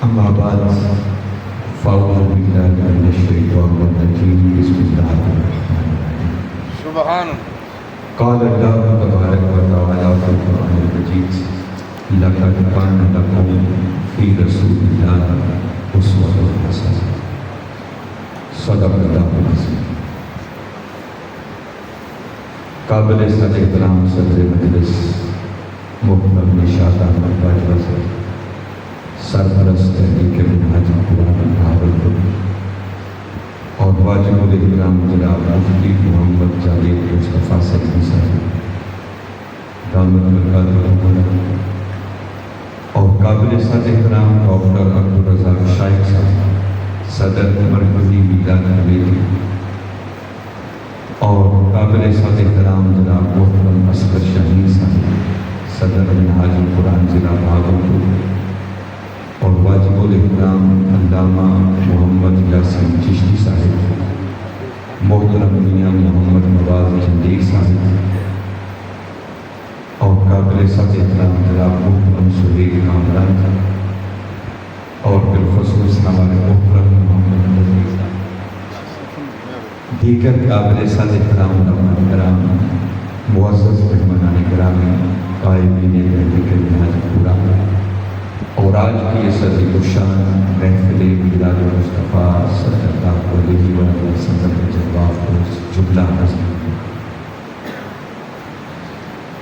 أما بعد فأعوذ بالله من الشيطان الرجيم بسم الله الرحمن الرحيم سبحان قال الله تبارك وتعالى في القرآن المجيد لقد كان لكم في رسول الله أسوة حسنة صدق الله العظيم. قابل صد احترام صدر مجلس محترم نشاط احمد باجوہ صاحب، سرپرست تحریک منہاج قرآن بہاولپور، اور واجب الاحترام جناب مفتی محمد جاوید مصطفیٰ سیدی صاحب دامت برکاتہ، اور قابل صد احترام ڈاکٹر عبدالرزاق شائخ صاحب صدر مرکزی میلاد کمیٹی، اور قابل صد احترام جناب محترم اصغر شاہین صاحب صدر منہاج القرآن ضلع بہاولپور، اور واجب الاحترام علامہ محمد یاسین چشتی صاحب، محترم میاں محمد نواز چندیر صاحب، اور قابل صد احترام جناب محترم سہیل کامران، اور بالخصوص ہمارے محترم محمد نظیر صاحب، دیگر قابل صد احترام علماء کرام، معزز مہمانان گرامی، قائمین تحریک منہاج قرآن، اور آج کی یہ عظیم الشان محفل میلاد مصطفیٰ صلی اللہ علیہ وسلم کے جواب کو جملہ حاضر ہے۔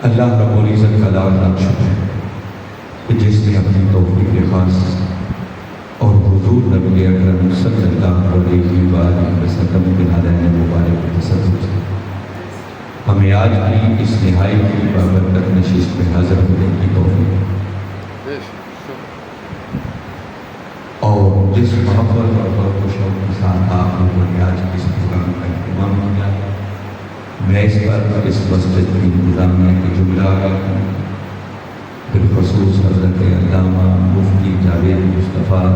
اللہ رب العزت کا لاکھ شکر ہے کہ جس نے اپنی توفیق خاص اور حضور نبی اکرم صلی اللہ علیہ وسلم کے نالین مبارک کے تصدق سے ہمیں آج کی اس نہائی کی بابرکت نشست میں حاضر ہونے کی توفیق، اور جس محبت اور خوشیوں کے ساتھ آپ لوگوں نے آج اس پروگرام کا اہتمام کیا، میں اس پر اس مسجد کی انتظامیہ کے جملہ بالخصوص حضرت علامہ مفتی جاوید مصطفیٰ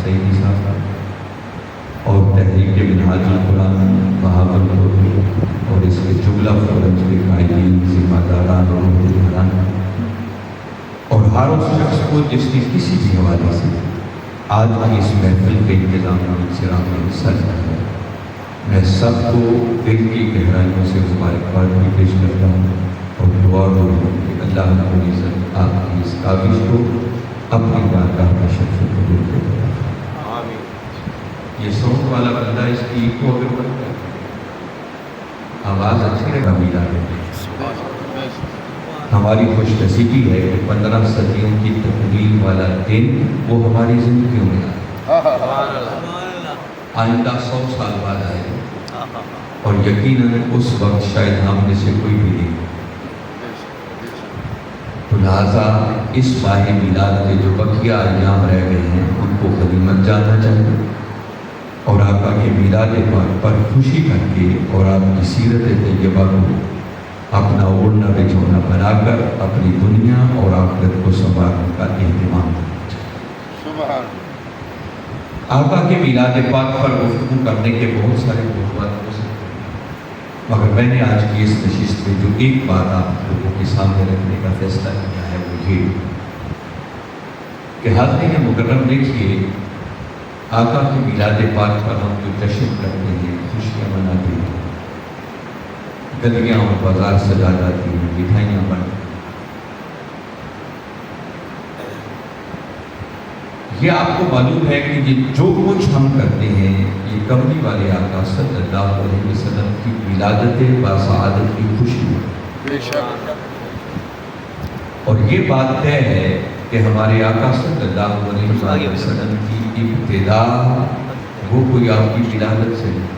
سیدی صاحب اور تحریک منہاج القرآن بہاولپور اور اس کے جملہ فورمز کے قائدین، ذمہ داران اور حکمران، اور ہر اس شخص کو جس نے کسی بھی حوالے سے آج کی اس محفل کے انتظام میں انصراف میں حصہ لیا ہے، میں سب کو دل کی گہرائیوں سے مبارکباد بھی پیش کرتا ہوں اور دعا کروں کہ اللہ رب العزت آپ کی اس کاوش کو اپنی بارگاہ میں شرف قبول کرے۔ یہ سونگ والا بندہ اس کی کو اگر بنتا ہے آواز اچھی رہے گا میلاد میں۔ ہماری خوش نصیبی ہے کہ 15 صدیوں کی تکمیل والا دن وہ ہماری زندگیوں میں آئے، آئندہ 100 سال بعد آئے، اور یقیناً اس وقت شاید ہم میں سے کوئی بھی نہیں، تو لہٰذا اس ماہ میلاد کے جو بقیہ ایام رہ گئے ہیں ان کو غنیمت جاننا چاہیے، اور آقا کے میلاد پاک پر خوشی کر کے اور آپ کی سیرت طیبہ کو اپنا اوڑھنا بچھونا بنا کر اپنی دنیا اور آخرت کو سنبھالنے کا اہتمام کرنا چاہیے۔ آقا کے میلاد پاک پر گفتگو کرنے کے بہت سارے موضوعات ہو سکتے ہیں، مگر میں نے آج کی اس نشست میں جو ایک بات آپ لوگوں کے سامنے رکھنے کا فیصلہ کیا ہے وہ یہ کہ حاضرین مکرم دیکھیے، آقا کے میلاد پاک پر ہم جو جشن کرتے ہیں، خوشیاں مناتے ہیں، گلیاں اور بازار سجا جاتی ہیں، مٹھائیاں بنتی ہیں، یہ آپ کو معلوم ہے کہ یہ جو کچھ ہم کرتے ہیں یہ کملی والے آقا صلی اللہ علیہ وسلم کی ولادت باسعادت کی خوشی ہے، اور یہ بات طے ہے کہ ہمارے آقا صلی اللہ علیہ وسلم کی ابتدا وہ کوئی آپ کی ولادت سے نہیں۔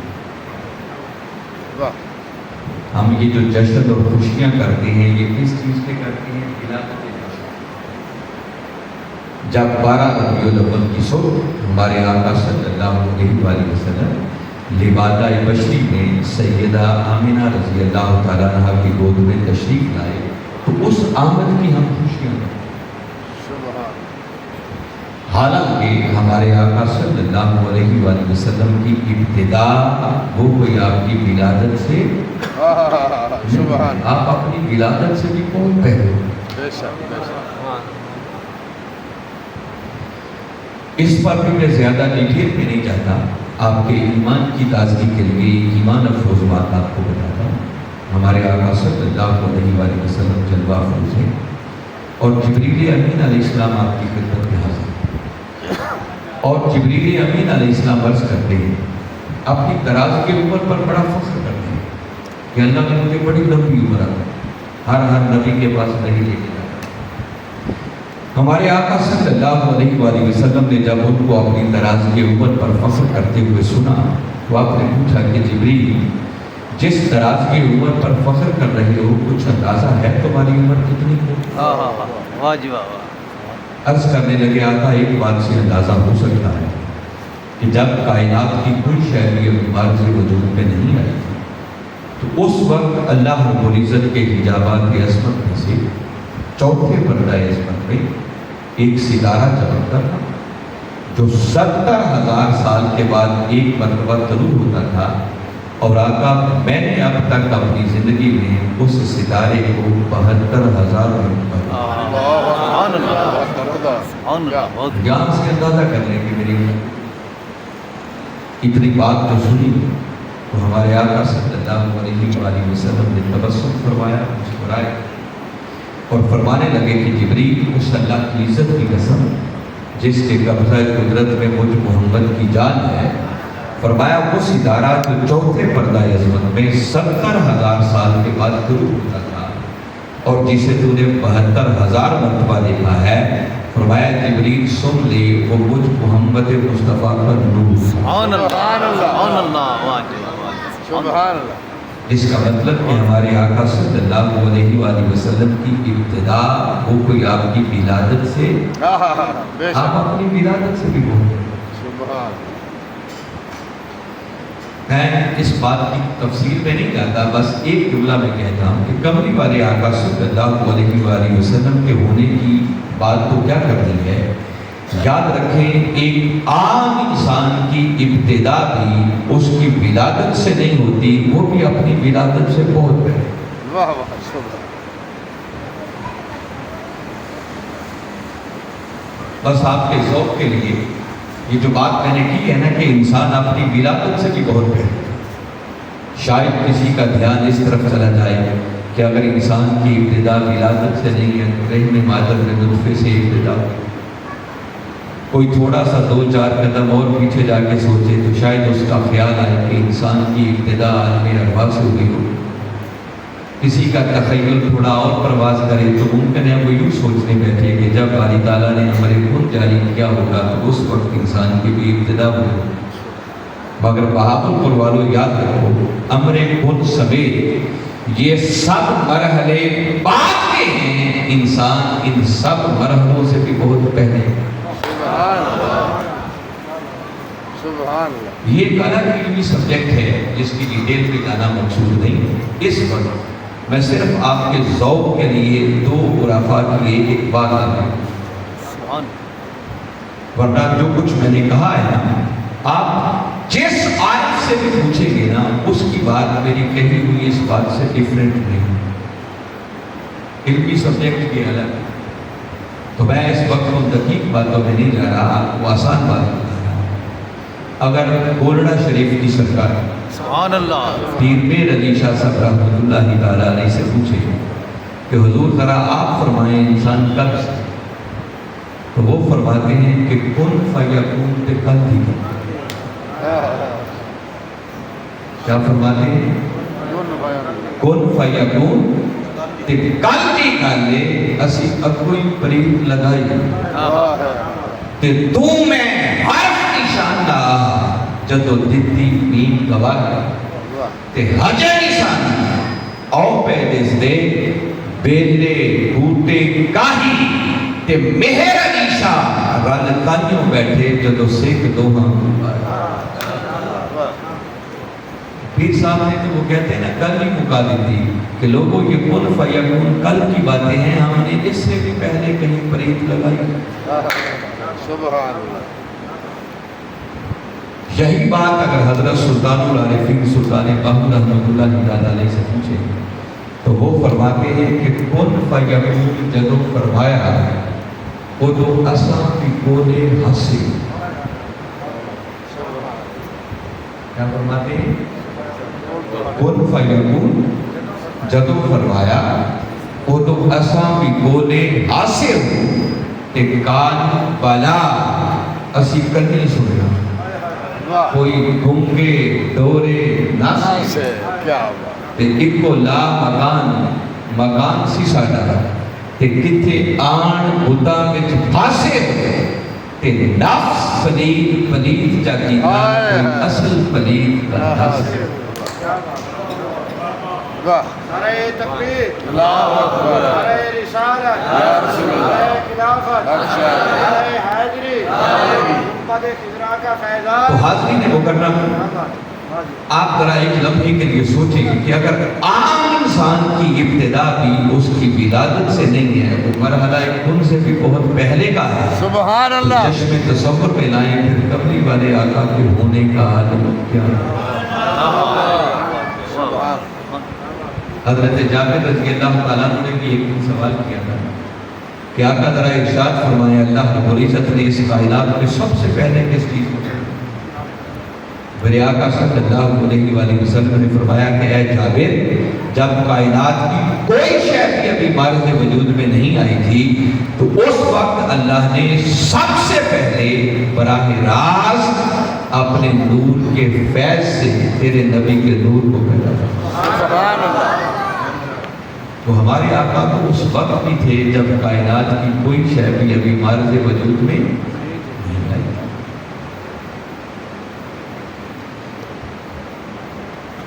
ہم یہ جو جشن اور خوشیاں کرتے ہیں یہ کس چیز پہ کرتے ہیں؟ ولادت کے جشن۔ جب 12 ربیع الاول کی صبح ہمارے آقا صلی اللہ علیہ وسلم لبادہ بشری میں سیدہ آمنہ رضی اللہ تعالیٰ عنہ کی گود میں تشریف لائے تو اس آمد کی ہم خوشیاں کرتے ہیں، حالانکہ ہمارے آقا صلی اللہ علیہ وسلم کی ابتدا وہ کوئی آپ کی ولادت سے، آپ اپنی ولادت سے بھی کون پہلے، اس پر بھی میں زیادہ ڈیٹیل میں نہیں جاتا، آپ کے ایمان کی تازگی کے لیے ایمان افروز بات آپ کو بتاتا ہوں۔ ہمارے آقا صلی اللہ علیہ وآلہ وسلم جلوہ افروز ہیں، اور جبریل امین علیہ السلام آپ کی خدمت میں حاضر ہیں، اور جبریل امین علیہ السلام عرض کرتے ہیں، اپنی دراز کی عمر پر بڑا فخر کرتے ہیں کہ اللہ نے مجھے بڑی لمبی عمر عطا، ہر نبی کے پاس نہیں لے کے جاتا۔ ہمارے آقا صلی اللہ علیہ وآلہ وسلم نے جب ان کو اپنی دراز کی عمر پر فخر کرتے ہوئے سنا تو آپ نے پوچھا کہ جبریل، جس دراز کی عمر پر فخر کر رہے ہو کچھ اندازہ ہے تمہاری عمر کتنی ہو؟ عرض کرنے لگے، آقا ایک بات سے اندازہ ہو سکتا ہے کہ جب کائنات کی کوئی شے بھی عمر سے وجود میں نہیں آئی تھی تو اس وقت اللہ رب العزت کے حجابات کی عظمت میں سے چوتھے پردہ عظمت میں ایک ستارہ چمکتا تھا جو 70,000 سال کے بعد ایک مرتبہ طلوع ہوتا تھا، اور آقا میں نے اب تک اپنی زندگی میں اس ستارے کو 72,000 مرتبہ یہاں سے اندازہ کر لیں کہ میری اتنی بات جو سنی تو ہمارے آقا صلی اللہ علیہ وآلہ وسلم نے تبسم فرمایا، مسکرائے اور فرمانے لگے کہ جبریل، اس اللہ کی عزت کی قسم جس کے قبضہ قدرت میں مجھ محمد کی جان ہے، فرمایا وہ ستارہ جو چوتھے پردہ عظمت میں 70,000 سال کے بعد طلوع ہوتا تھا اور جسے تو نے 72,000 مرتبہ دیکھا ہے، فرمایا جبریل سن لے وہ مجھ محمد مصطفیٰ کا نور، سبحان اللہ، جس کا مطلب کہ ہمارے آقا صلی اللہ علیہ وآلہ وسلم کی ابتدا وہ کوئی آپ کی ولادت سے، آپ اپنی ولادت سے بھی بولتے ہیں۔ میں اس بات کی تفصیل میں نہیں جاتا، بس ایک جملہ میں کہتا ہوں کہ کملی والے آقا صلی اللہ علیہ وآلہ وسلم کے ہونے کی بات تو کیا کرنی ہے، یاد رکھیں ایک عام انسان کی ابتدا بھی اس کی ولادت سے نہیں ہوتی، وہ بھی اپنی ولادت سے بہت پہلے۔ بس آپ کے ذوق کے لیے یہ جو بات میں نے کی ہے نا کہ انسان اپنی ولادت سے بھی بہت پہلے، شاید کسی کا دھیان اس طرف چلا جائے کہ اگر انسان کی ابتدا ولادت سے نہیں ہے تو رحم مادر میں نطفے سے ابتدا ہوئی، کوئی تھوڑا سا 2-4 قدم اور پیچھے جا کے سوچے تو شاید اس کا خیال آئے کہ انسان کی ابتدا عالم ارواح سے ہوئی ہو، کسی کا تخیل تھوڑا اور پرواز کرے تو ممکن ہے وہ یوں سوچنے بیٹھے کہ جب باری تعالیٰ نے امر کن جاری کیا ہوگا تو اس وقت انسان کی بھی ابتدا ہوئی، مگر بہاولپور والوں یاد رکھو امر کن سمیت یہ سب مرحلے بعد کے ہیں، انسان ان سب مرحلوں سے بھی بہت پہلے۔ یہ ایک الگ علمی سبجیکٹ ہے جس کی ڈیٹیل پہ جانا مقصود نہیں، اس وقت میں صرف آپ کے ذوق کے لیے 2 خرافات کی ایک بات آ رہی، ورنہ جو کچھ میں نے کہا ہے نا، آپ جس عارف سے بھی پوچھیں گے نا اس کی بات میری کہی ہوئی اس بات سے ڈیفرنٹ نہیں، علمی سبجیکٹ کی الگ۔ تو میں اس وقت ان دقیق باتوں میں نہیں جا رہا، آپ کو آسان بات بتا رہا ہوں۔ اگر گولڑا شریف کی سرکار سبحان اللہ پیر میر علی شاہ صاحب رحمۃ اللہ تعالیٰ علیہ سے پوچھے کہ حضور ذرا آپ فرمائیں انسان کب سے، تو وہ فرماتے ہیں کہ کن فیکون تے کل تھی، کیا فرماتے ہیں؟ کن فیکون تے کل تھی کالے اسی اکوئی پریت لگائی تے تو میں حرف نشان دا جدو دیتی مین گواہ تے حجر نشان او پیدس دے بیلے بوٹے کاہی تے مہر علیشا رل کانیوں بیٹھے جدو سیکھ دوہاں پیر صاحب نے تو وہ کہتے ہیں نا کل ہی مکا دیتی کہ لوگوں یہ کن فیکون کل کی باتیں ہیں، ہم نے اس سے بھی پہلے کہیں پریت لگائی۔ سبحان اللہ۔ یہی بات اگر حضرت سلطان العارفین سلطان باہو رحمۃ اللہ علیہ سے پوچھے تو وہ فرماتے ہیں کہ کن فیکون جدو فرمایا ادو اساں بھی کولے ہنسے. کیا فرماتے ہیں؟ کن فیکون، جدو فرمایا ادو اساں بھی کولے ہنسے ہو تے کان بلا اسی کنی سننا کوئی گنگے ڈورے ناسے تے اکو لا مکان سی ساڈا تے کتھے آن بُدھا وچ پھاسے تے نفس پلید جا کیتا کوئی اصل پلید کا نفس. نعرہ تکبیر، اللہ اکبر، نعرہ رسالت، یا رسول اللہ، نعرہ خلافت، نعرہ حیدری، امت خضرا کا فیضان. تو حاضرین مکرم، آپ ذرا ایک لمحے کے لیے سوچیں کہ اگر عام انسان کی ابتدا بھی اس کی ولادت سے نہیں ہے، وہ مرحلہ کن سے بھی بہت پہلے کا ہے. سبحان اللہ. چشم تصور پہ لائیں پھر کملی والے آقا کے ہونے کا عالم کیا ہے. حضرت جابر رضی اللہ تعالیٰ نے بھی ایک دن سوال کیا تھا کہ آقا ذرا ارشاد فرمائے اللہ رب العزت نے اس کائنات میں سب سے پہلے کس چیز کو چھوڑا؟ میرے آقا صلی اللہ علیہ وآلہ وسلم نے فرمایا کہ اے جابر، جب کائنات کی کوئی شے بھی ابھی معرض وجود میں نہیں آئی تھی تو اس وقت اللہ نے سب سے پہلے براہ راست اپنے نور کے فیض سے تیرے نبی کے نور کو پیدا کیا. سبحان اللہ. تو ہمارے آقا تو اس وقت بھی تھے جب کائنات کی کوئی شے بھی ابھی معرض وجود میں نہیں آئی.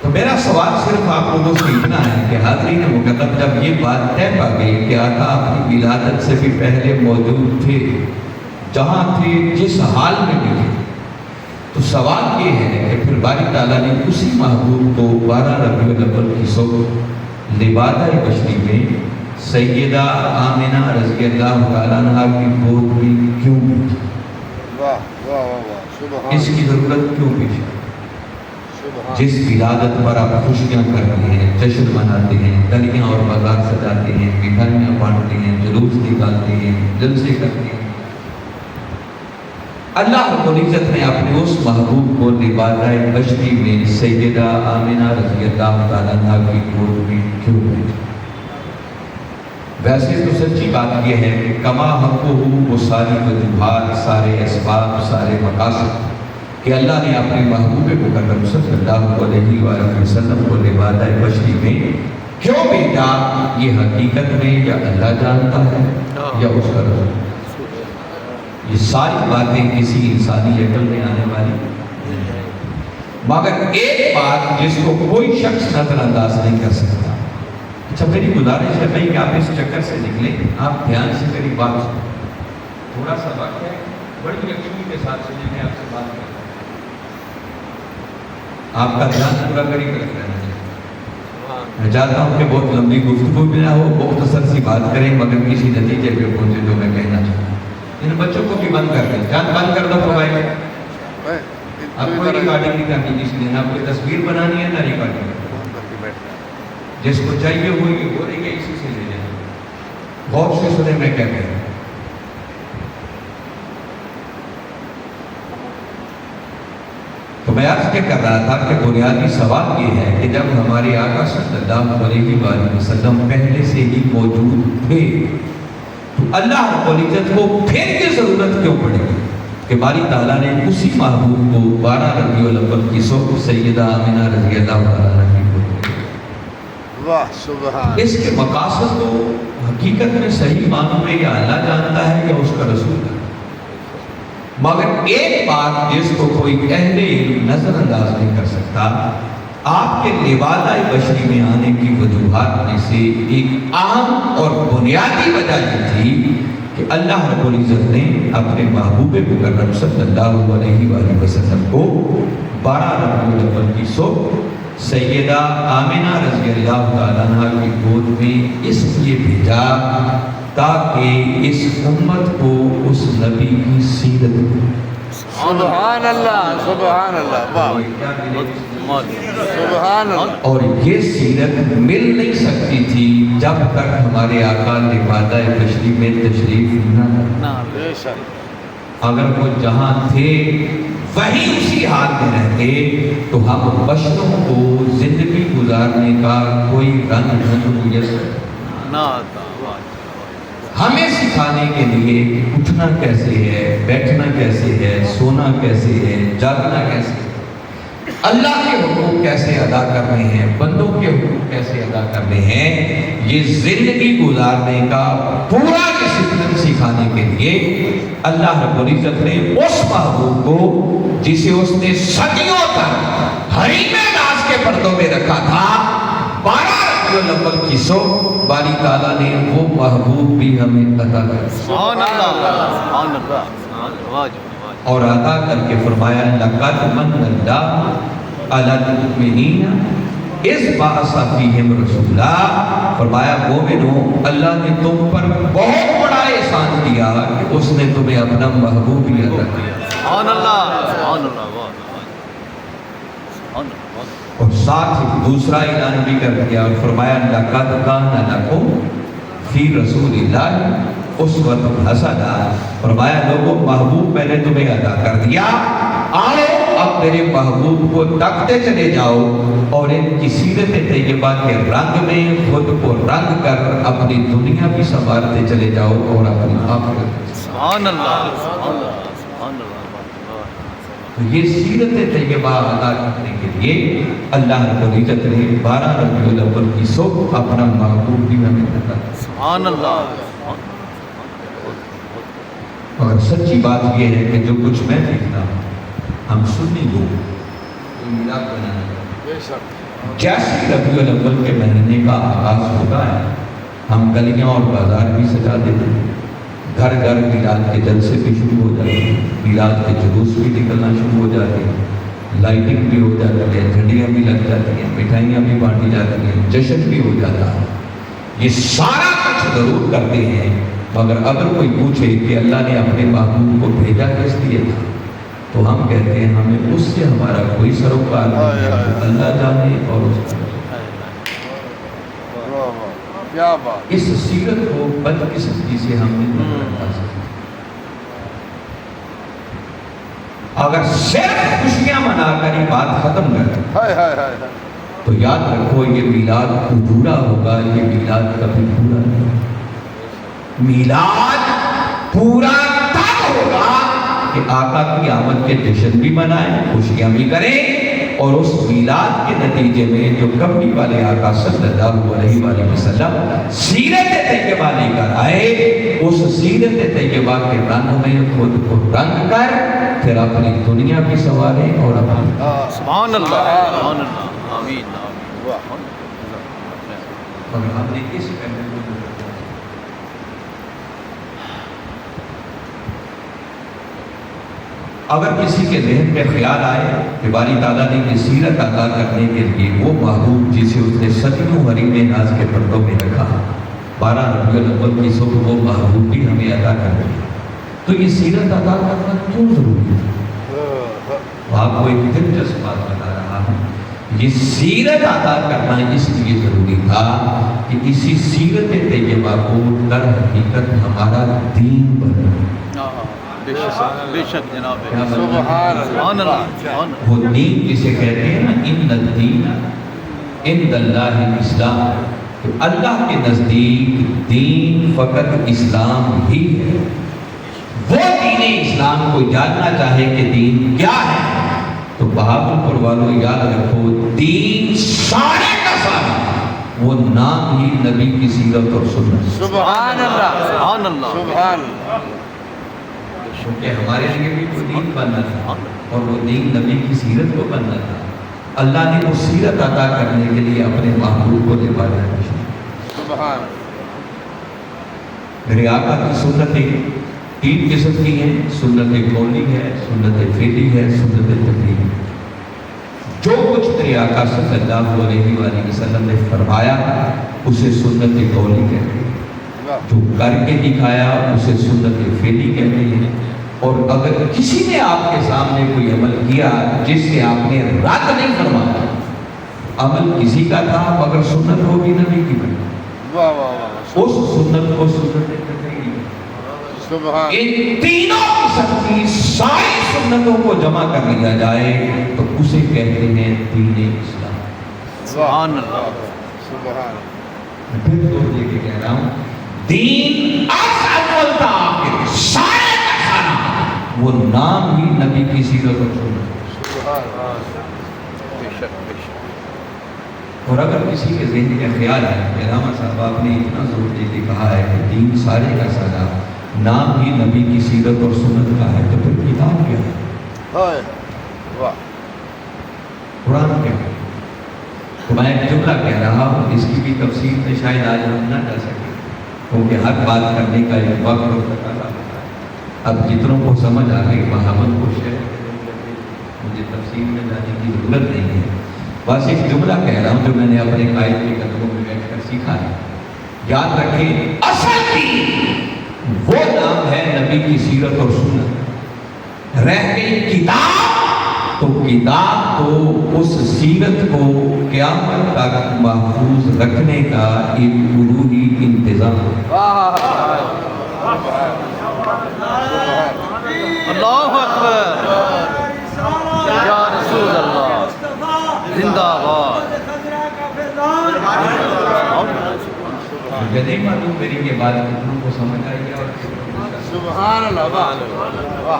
تو میرا سوال صرف آپ لوگوں سے اتنا ہے کہ حاضرین مکرم، جب یہ بات طے پا گئی کہ آقا اپنی ولادت سے بھی پہلے موجود تھے، جہاں تھے، جس حال میں بھی تھے، تو سوال یہ ہے کہ پھر باری تعالیٰ نے اسی محبوب کو 12 ربیع الاول کی صبح لبادہ بشری میں سیدہ آمنہ رضی اللہ تعالیٰ عنہ کی گود میں کیوں بھیجا؟ واہ واہ واہ، سبحان. اس کی ضرورت کیوں بھیجا؟ جس ولادت پر آپ خوشیاں کرتے ہیں، جشن مناتے ہیں، گلیاں اور بازار سجاتے ہیں، مٹھائیاں بانٹتے ہیں، جلوس نکالتے ہیں، جلسے کرتے ہیں، اللہ رب العزت نے اپنے اس محبوب کو لبادہ بشری میں سیدہ آمنہ رضی اللہ تعالیٰ عنہ کی گود میں کیوں بھیجا؟ ویسے تو سچی بات یہ ہے کہ کما حقہ وہ ساری وجوہات، سارے اسباب، سارے مقاصد کہ اللہ نے اپنے محبوب مکرم صلی اللہ علیہ وآلہ وسلم کو لبادہ بشری میں کیوں بھیجا، یہ حقیقت میں یا اللہ جانتا ہے یا اس کا رسول. یہ ساری باتیں کسی انسانی عقل میں آنے والی نہیں ہے، مگر ایک بات جس کو کوئی شخص نظر انداز نہیں کر سکتا. اچھا، میری گزارش ہے بھائی کہ آپ اس چکر سے نکلیں، آپ دھیان سے میری بات سنیں. تھوڑا سا وقت ہے، بڑی یقینی کے ساتھ سنیں، میں آپ سے بات کرتا ہوں. آپ کا دھیان پورا کری کر رہنا چاہیے. میں چاہتا ہوں کہ بہت لمبی گفتگو بھی نہ ہو، مختصر سی بات کریں مگر کسی نتیجے پہ پہنچے جو میں کہنا چاہتا ہوں. ان بچوں کو بھی بند کر دیں، جان بند کر دو موبائل. آپ کو ریکارڈنگ نہیں کرنی، کسی دن آپ کو تصویر بنانی ہے نہ ریکارڈنگ. جس کو چاہیے ہوئی ہو رہی ہے، اسی سے لے لیں. غور سے سنیں میں کیا کہہ رہا ہوں. تو میں عرض کیا کر رہا تھا کہ بنیادی سوال یہ ہے کہ جب ہمارے آقا صلی اللہ علیہ وآلہ وسلم پہلے سے ہی موجود تھے تو اللہ رب العزت کو پھر یہ ضرورت کیوں پڑے گی کہ باری تعالیٰ نے اسی محبوب کو 12 ربیع الاول کی صبح سیدہ آمنہ رضی اللہ عنہ کی گود میں. واہ سبحان. اس کے مقاصد تو حقیقت میں صحیح معنوں میں یا اللہ جانتا ہے یا اس کا رسول ہے، مگر ایک بات جس کو کوئی اہل علم نظر انداز نہیں کر سکتا، آپ کے لبادہ بشری میں آنے کی وجوہات میں سے ایک عام اور بنیادی وجہ یہ تھی کہ اللہ رب العزت نے اپنے محبوب مکرم صلی اللہ علیہ وآلہ وسلم کو 12 ربیع الاول کی صبح سیدہ آمنہ رضی اللہ تعالیٰ عنہ کی گود میں اس لیے بھیجا تاکہ اس امت کو اس نبی کی سیرت سبحان اللہ سبحان اللہ واہ سبحان اللہ. اور یہ سیرت مل نہیں سکتی تھی جب تک ہمارے آقا لبادہ تشریف میں تشریف نہ لائے. بے شک. اگر وہ جہاں تھے وہی اسی حال میں رہتے تو ہم بشروں کو زندگی گزارنے کا کوئی رنگ میسر نہ آتا. ہمیں سکھانے کے لیے کہ اٹھنا کیسے ہے، بیٹھنا کیسے ہے، سونا کیسے ہے، جاگنا کیسے ہے، اللہ کے حقوق کیسے ادا کرنے ہیں، بندوں کے حقوق کیسے ادا کرنے ہیں، یہ زندگی گزارنے کا پورا ڈسپلن سکھانے کے لیے اللہ رب العزت نے اس محبوب کو جسے اس نے صدیوں تک حریم ناز کے پردوں میں رکھا تھا، 12 ربیع الاول کی صبح باری تعالیٰ نے وہ محبوب بھی ہمیں عطا کر سبحان اللہ سبحان اللہ. اور عطا کر کے فرمایا لقد من اللہ علی المؤمنین اذ بعث فیہم رسولا. فرمایا مومنو اللہ نے تم پر بہت بڑا احسان کیا کہ اس نے تمہیں اپنا محبوب بھی عطا کیا. سبحان اللہ سبحان اللہ. اور ساتھ ہی دوسرا اعلان بھی کر دیا اور فرمایا لقد کان لکم فی رسول اللہ اسوۃ حسنہ. فرمایا لوگوں محبوب میں نے تمہیں عطا کر دیا، آؤ اب میرے محبوب کو تکتے چلے جاؤ اور ان کی سیرت طیبہ کے رنگ میں خود کو رنگ کر اپنی دنیا بھی سنوارتے چلے جاؤ اور اپنی آخرت. سبحان اللہ سبحان اللہ سبحان اللہ. تو یہ سیرت طیبہ ادا کرنے کے لیے اللہ رب العزت نے 12 ربیع الاول کی صبح اپنا محبوب بھی ہمیں عطا کیا. سبحان اللہ. اور سچی بات یہ ہے کہ جو کچھ میں دیکھتا ہوں ہم سنی لوگ کوئی ملاپ بنانا جیسے ربیع الاول کے مہینے کا آغاز ہوتا ہے ہم گلیاں اور بازار بھی سجا دیتے ہیں، گھر گھر میلاد کے جلسے بھی شروع ہو جاتے ہیں، میلاد کے جلوس بھی نکلنا شروع ہو جاتے ہیں، لائٹنگ بھی ہو جاتی ہے، جھنڈیاں بھی لگ جاتی ہیں، مٹھائیاں بھی بانٹی جاتی ہیں، جشن بھی ہو جاتا ہے. یہ سارا کچھ ضرور کرتے ہیں، مگر اگر کوئی پوچھے کہ اللہ نے اپنے محبوب کو بھیجا کس لیے تھا تو ہم کہتے ہیں ہمیں اس سے ہمارا کوئی سروکار نہیں ہے، اللہ جانے اور اس کا. کیا بات. اس سیرت کو بدقسمتی سے ہم نہیں رکھا سکتے. اگر صرف خوشیاں منا کر یہ بات ختم کر تو یاد رکھو یہ میلاد ادھورا ہوگا، یہ میلاد کبھی پورا نہیں ہوگا. میلاد پورا تب ہوگا کہ آقا کی آمد کے جشن بھی منائیں، خوشیاں بھی کریں، اور اس میلاد کے نتیجے میں جو کملی والے آقا صلی اللہ علیہ وآلہ وسلم سیرت طیبہ لے کر آئے، اس سیرت طیبہ کے رنگ میں خود کو رنگ کر پھر اپنی دنیا بھی سنواریں اور اپنی. سبحان اللہ سبحان اللہ. آمین آمین. اور ہم نے اس پہلے کو اگر کسی کے ذہن میں خیال آئے کہ باری تعالیٰ نے یہ سیرت عطا کرنے کے لیے وہ محبوب جسے اس نے صدیوں حریم ناز کے پردوں میں رکھا، 12 ربیع الاول کی صبح وہ محبوب بھی ہمیں عطا کر دیا، تو یہ سیرت عطا کرنا کیوں ضروری ہے؟ آپ کو ایک دلچسپ بات بتا رہا ہوں، یہ سیرت عطا کرنا اس لیے ضروری تھا کہ اسی سیرت طیبہ کو در حقیقت ہمارا دین بنا. بے شک جناب. سبحان اللہ. وہ دین جسے کہتے ہیں نا ان الدین عند اللہ الاسلام، تو اللہ کے نزدیک دین فقط اسلام ہی ہے. وہ دین اسلام کو جاننا چاہے کہ دین کیا ہے تو بہاولپور والوں یاد رکھو دین سارے کا سارا وہ نام ہی نبی کی سیرت اور سنت. سبحان اللہ سبحان اللہ سبحان اللہ. کہ ہمارے لیے بھی وہ دین بننا تھا اور وہ دین نبی کی سیرت کو بننا تھا. اللہ نے وہ سیرت عطا کرنے کے لیے اپنے محبوب کو لبایا. سبحان. میرے آقا کی سنتیں 3 قسم کی ہیں، سنت قولی ہے، سنت فعلی ہے، سنت تقریری. جو کچھ میرے آقا صلی اللہ علیہ وآلہ وسلم نے فرمایا اسے سنت قولی کہتے ہیں، جو کر کے دکھایا اسے سنت فعلی کہتے ہیں، اور اگر کسی نے آپ کے سامنے کوئی عمل کیا جس سے آپ نے رد نہیں فرمایا، عمل کسی کا تھا مگر سنت ہوگی نبی کی بنی، واہ واہ واہ اس سنت کو سنت نہیں گی۔ سبحان ان تینوں قسم کی ساری سنتوں کو جمع کر لیا جائے تو اسے کہتے ہیں دین اسلام۔ سبحان اللہ۔ سبحان میں پھر زور دے کے کہہ رہا ہوں، دین از اول تا آخر سارے کا سارا وہ نام ہی نبی کی سیرت اور سنت۔ سبحان بے شک بے شک۔ اور اگر کسی کے ذہن میں خیال ہے کہ علامہ صاحب آپ نے اتنا زور دے کے کہا ہے کہ دین سارے کا سارا نام ہی نبی کی سیرت اور سنت کا ہے، تو پھر کتاب کیا ہے؟ ہائے واہ قرآن کیا ہے؟ تو میں ایک جملہ کہہ رہا ہوں، اس کی بھی تفصیل میں شاید آج ہم نہ جا سکیں کیونکہ ہر بات کرنے کا ایک وقت اور تقاضا ہوتا ہے۔ اب جتنوں کو سمجھ آ گئی محمد کو شیئر کرنے، مجھے تفصیل میں جانے کی ضرورت نہیں ہے، بس ایک جملہ کہہ رہا ہوں جو میں نے اپنے قائد کے قدموں میں بیٹھ کر سیکھا ہے۔ یاد رکھیں، اصل دین وہ نام ہے نبی کی سیرت اور سنت۔ رہ گئی کتاب تو کتاب تو اس سیرت کو قیامت تک محفوظ رکھنے کا ایک الوہی انتظام ہے۔ اللہ اکبر، یا رسول اللہ، زندہ باد۔ مجھے نہیں معلوم میری یہ بات کتنوں کو سمجھ آئی ہے اور سبحان اللہ واہ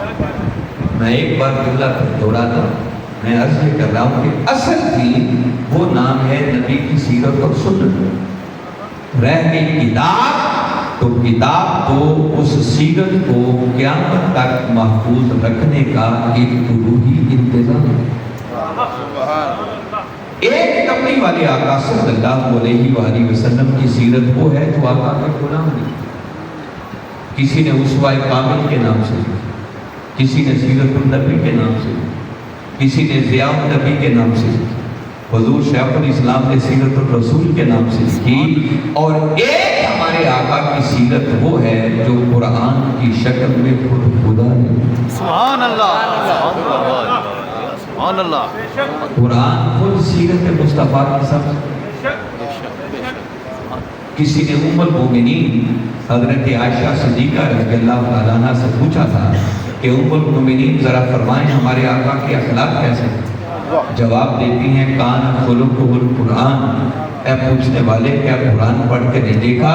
میں ایک بار جملہ دوہراتا ہوں۔ میں عرض یہ کر رہا ہوں کہ اصل دین وہ نام ہے نبی کی سیرت اور سنت۔ رہ گئی کتاب تو کتاب تو اس سیرت کو قیامت تک محفوظ رکھنے کا ایک الوہی انتظام ہے۔ ایک کملی والے آقا صلی اللہ علیہ وآلہ وسلم کی سیرت وہ ہے جو آقا کے غلام نہیں، کسی نے اسوہ کامل کے نام سے لکھی، کسی نے سیرت النبی کے نام سے لکھی، کسی نے ضیاء النبی کے نام سے لکھی، حضور شیخ الاسلام نے سیرت الرسول کے نام سے لکھی، اور ایک ہمارے آقا کی سیرت وہ ہے جو قرآن کی شکل میں خود خدا نے، سبحان اللہ، سبحان اللہ۔ قرآن خود سیرت مصطفیٰ کی سب کسی نے ام المومنین حضرت عائشہ صدیقہ رضی اللہ تعالیٰ عنہ سے پوچھا تھا کہ ام المومنین ذرا فرمائیں ہمارے آقا کے اخلاق کیسے ہیں؟ جواب دیتی ہیں کان خلقہ القرآن، اے پوچھنے والے کیا قرآن پڑھ کے نہیں دیکھا؟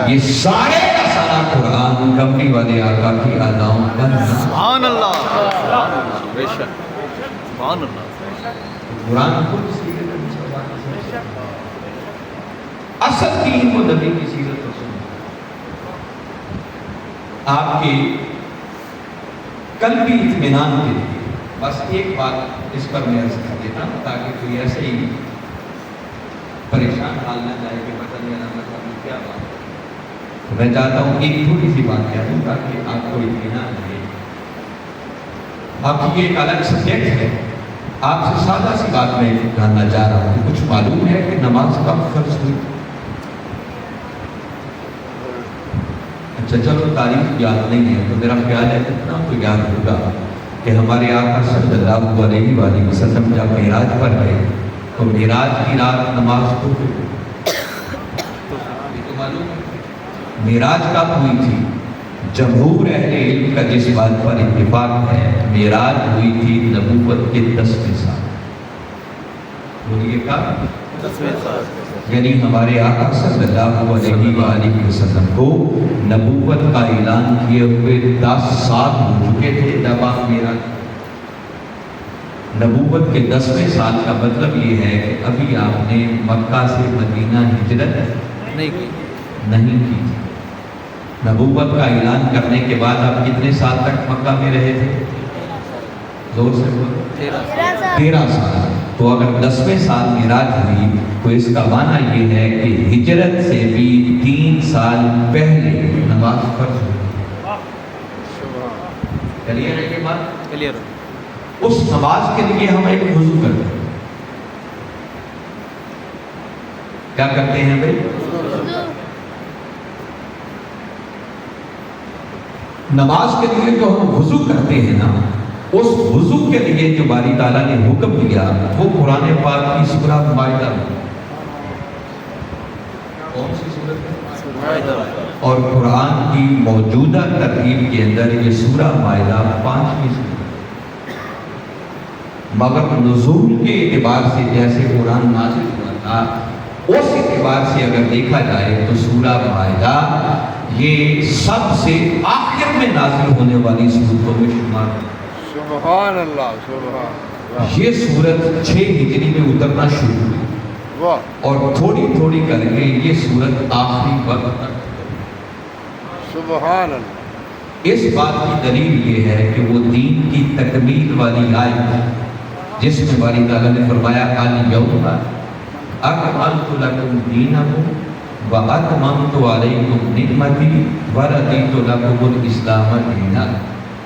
یہ سارے کا سارا قرآن کملی والے آقا کی اداؤں کا نام۔ سبحان اللہ، بے شک، سبحان اللہ۔ قرآن خود سیرت مصطفیٰ کی سب اصل دین کو نبی کی سیرت اور سنت۔ آپ کے قلبی اطمینان کے لیے بس ایک بات اس پر میں عرض کر دیتا ہوں تاکہ کوئی ایسے ہی پریشان حال نہ جائے کہ پتہ نہیں علامہ کیا بات ہے۔ تو میں چاہتا ہوں ایک تھوڑی سی بات کہہ دوں تاکہ آپ کو اطمینان رہے۔ باقی یہ ایک الگ سبجیکٹ ہے، آپ سے سادہ سی بات میں جاننا چاہ رہا ہوں۔ کچھ معلوم ہے کہ نماز کب فرض ہوئی؟ اچھا چلو تاریخ یاد نہیں ہے تو میرا خیال ہے اتنا تو یاد ہوگا کہ ہمارے آقا صلی اللہ علیہ وآلہ وسلم جب معراج پر گئے تو معراج کی رات نماز کو معلوم معراج کب ہوئی تھی؟ جمہور اہل علم کا جس بات پر اتفاق ہے معراج ہوئی تھی نبوت کے 10ویں سال۔ بولیے کب؟ 10ویں سال۔ یعنی ہمارے آقا صلی اللہ علیہ وآلہ وسلم کو نبوت کا اعلان کیے ہوئے 10 سال ہو چکے تھے جب آپ معراج۔ نبوت کے 10ویں سال کا مطلب یہ ہے کہ ابھی آپ نے مکہ سے مدینہ ہجرت نہیں کی تھی۔ نبوت کا اعلان کرنے کے بعد آپ کتنے سال تک مکہ میں رہے تھے؟ زور سے بولو۔ 13 سال۔ تو اگر 10ویں سال معراج ہوئی تو اس کا معنی یہ ہے کہ ہجرت سے بھی 3 سال پہلے نماز فرض ہوئی۔ کلیئر ہے یہ بات؟ کلیئر۔ اس نماز کے لیے ہم ایک وضو کرتے ہیں۔ کیا کرتے ہیں بھائی؟ نماز کے لیے جو ہم وضو کرتے ہیں نا، اس وضو کے لیے جو باری تعالیٰ نے حکم دیا وہ قرآن پاک کی سورہ مائدہ میں، کون سی سورت ہے؟ اور قرآن کی موجودہ ترتیب کے اندر یہ سورہ مائدہ 5ویں سورت ہے، مگر نزول کے اعتبار سے جیسے قرآن نازل ہوا تھا اس اعتبار سے اگر دیکھا جائے تو سورہ مائدہ یہ سب سے آخر میں نازل ہونے والی سورتوں میں شمار ہے۔ سبحان اللہ، سبحان اللہ، یہ سورت 6 ہجری میں اترنا شروع ہوئی واہ، اور تھوڑی تھوڑی کر کے یہ سورت آخری وقت تک۔ سبحان اللہ، اس بات کی دلیل یہ ہے کہ وہ دین کی تکمیل والی آیت ہے جس میں باری تعالیٰ نے فرمایا الیوم اکملت لکم دینکم واتممت علیکم نعمتی ورضیت لکم الاسلام دینا،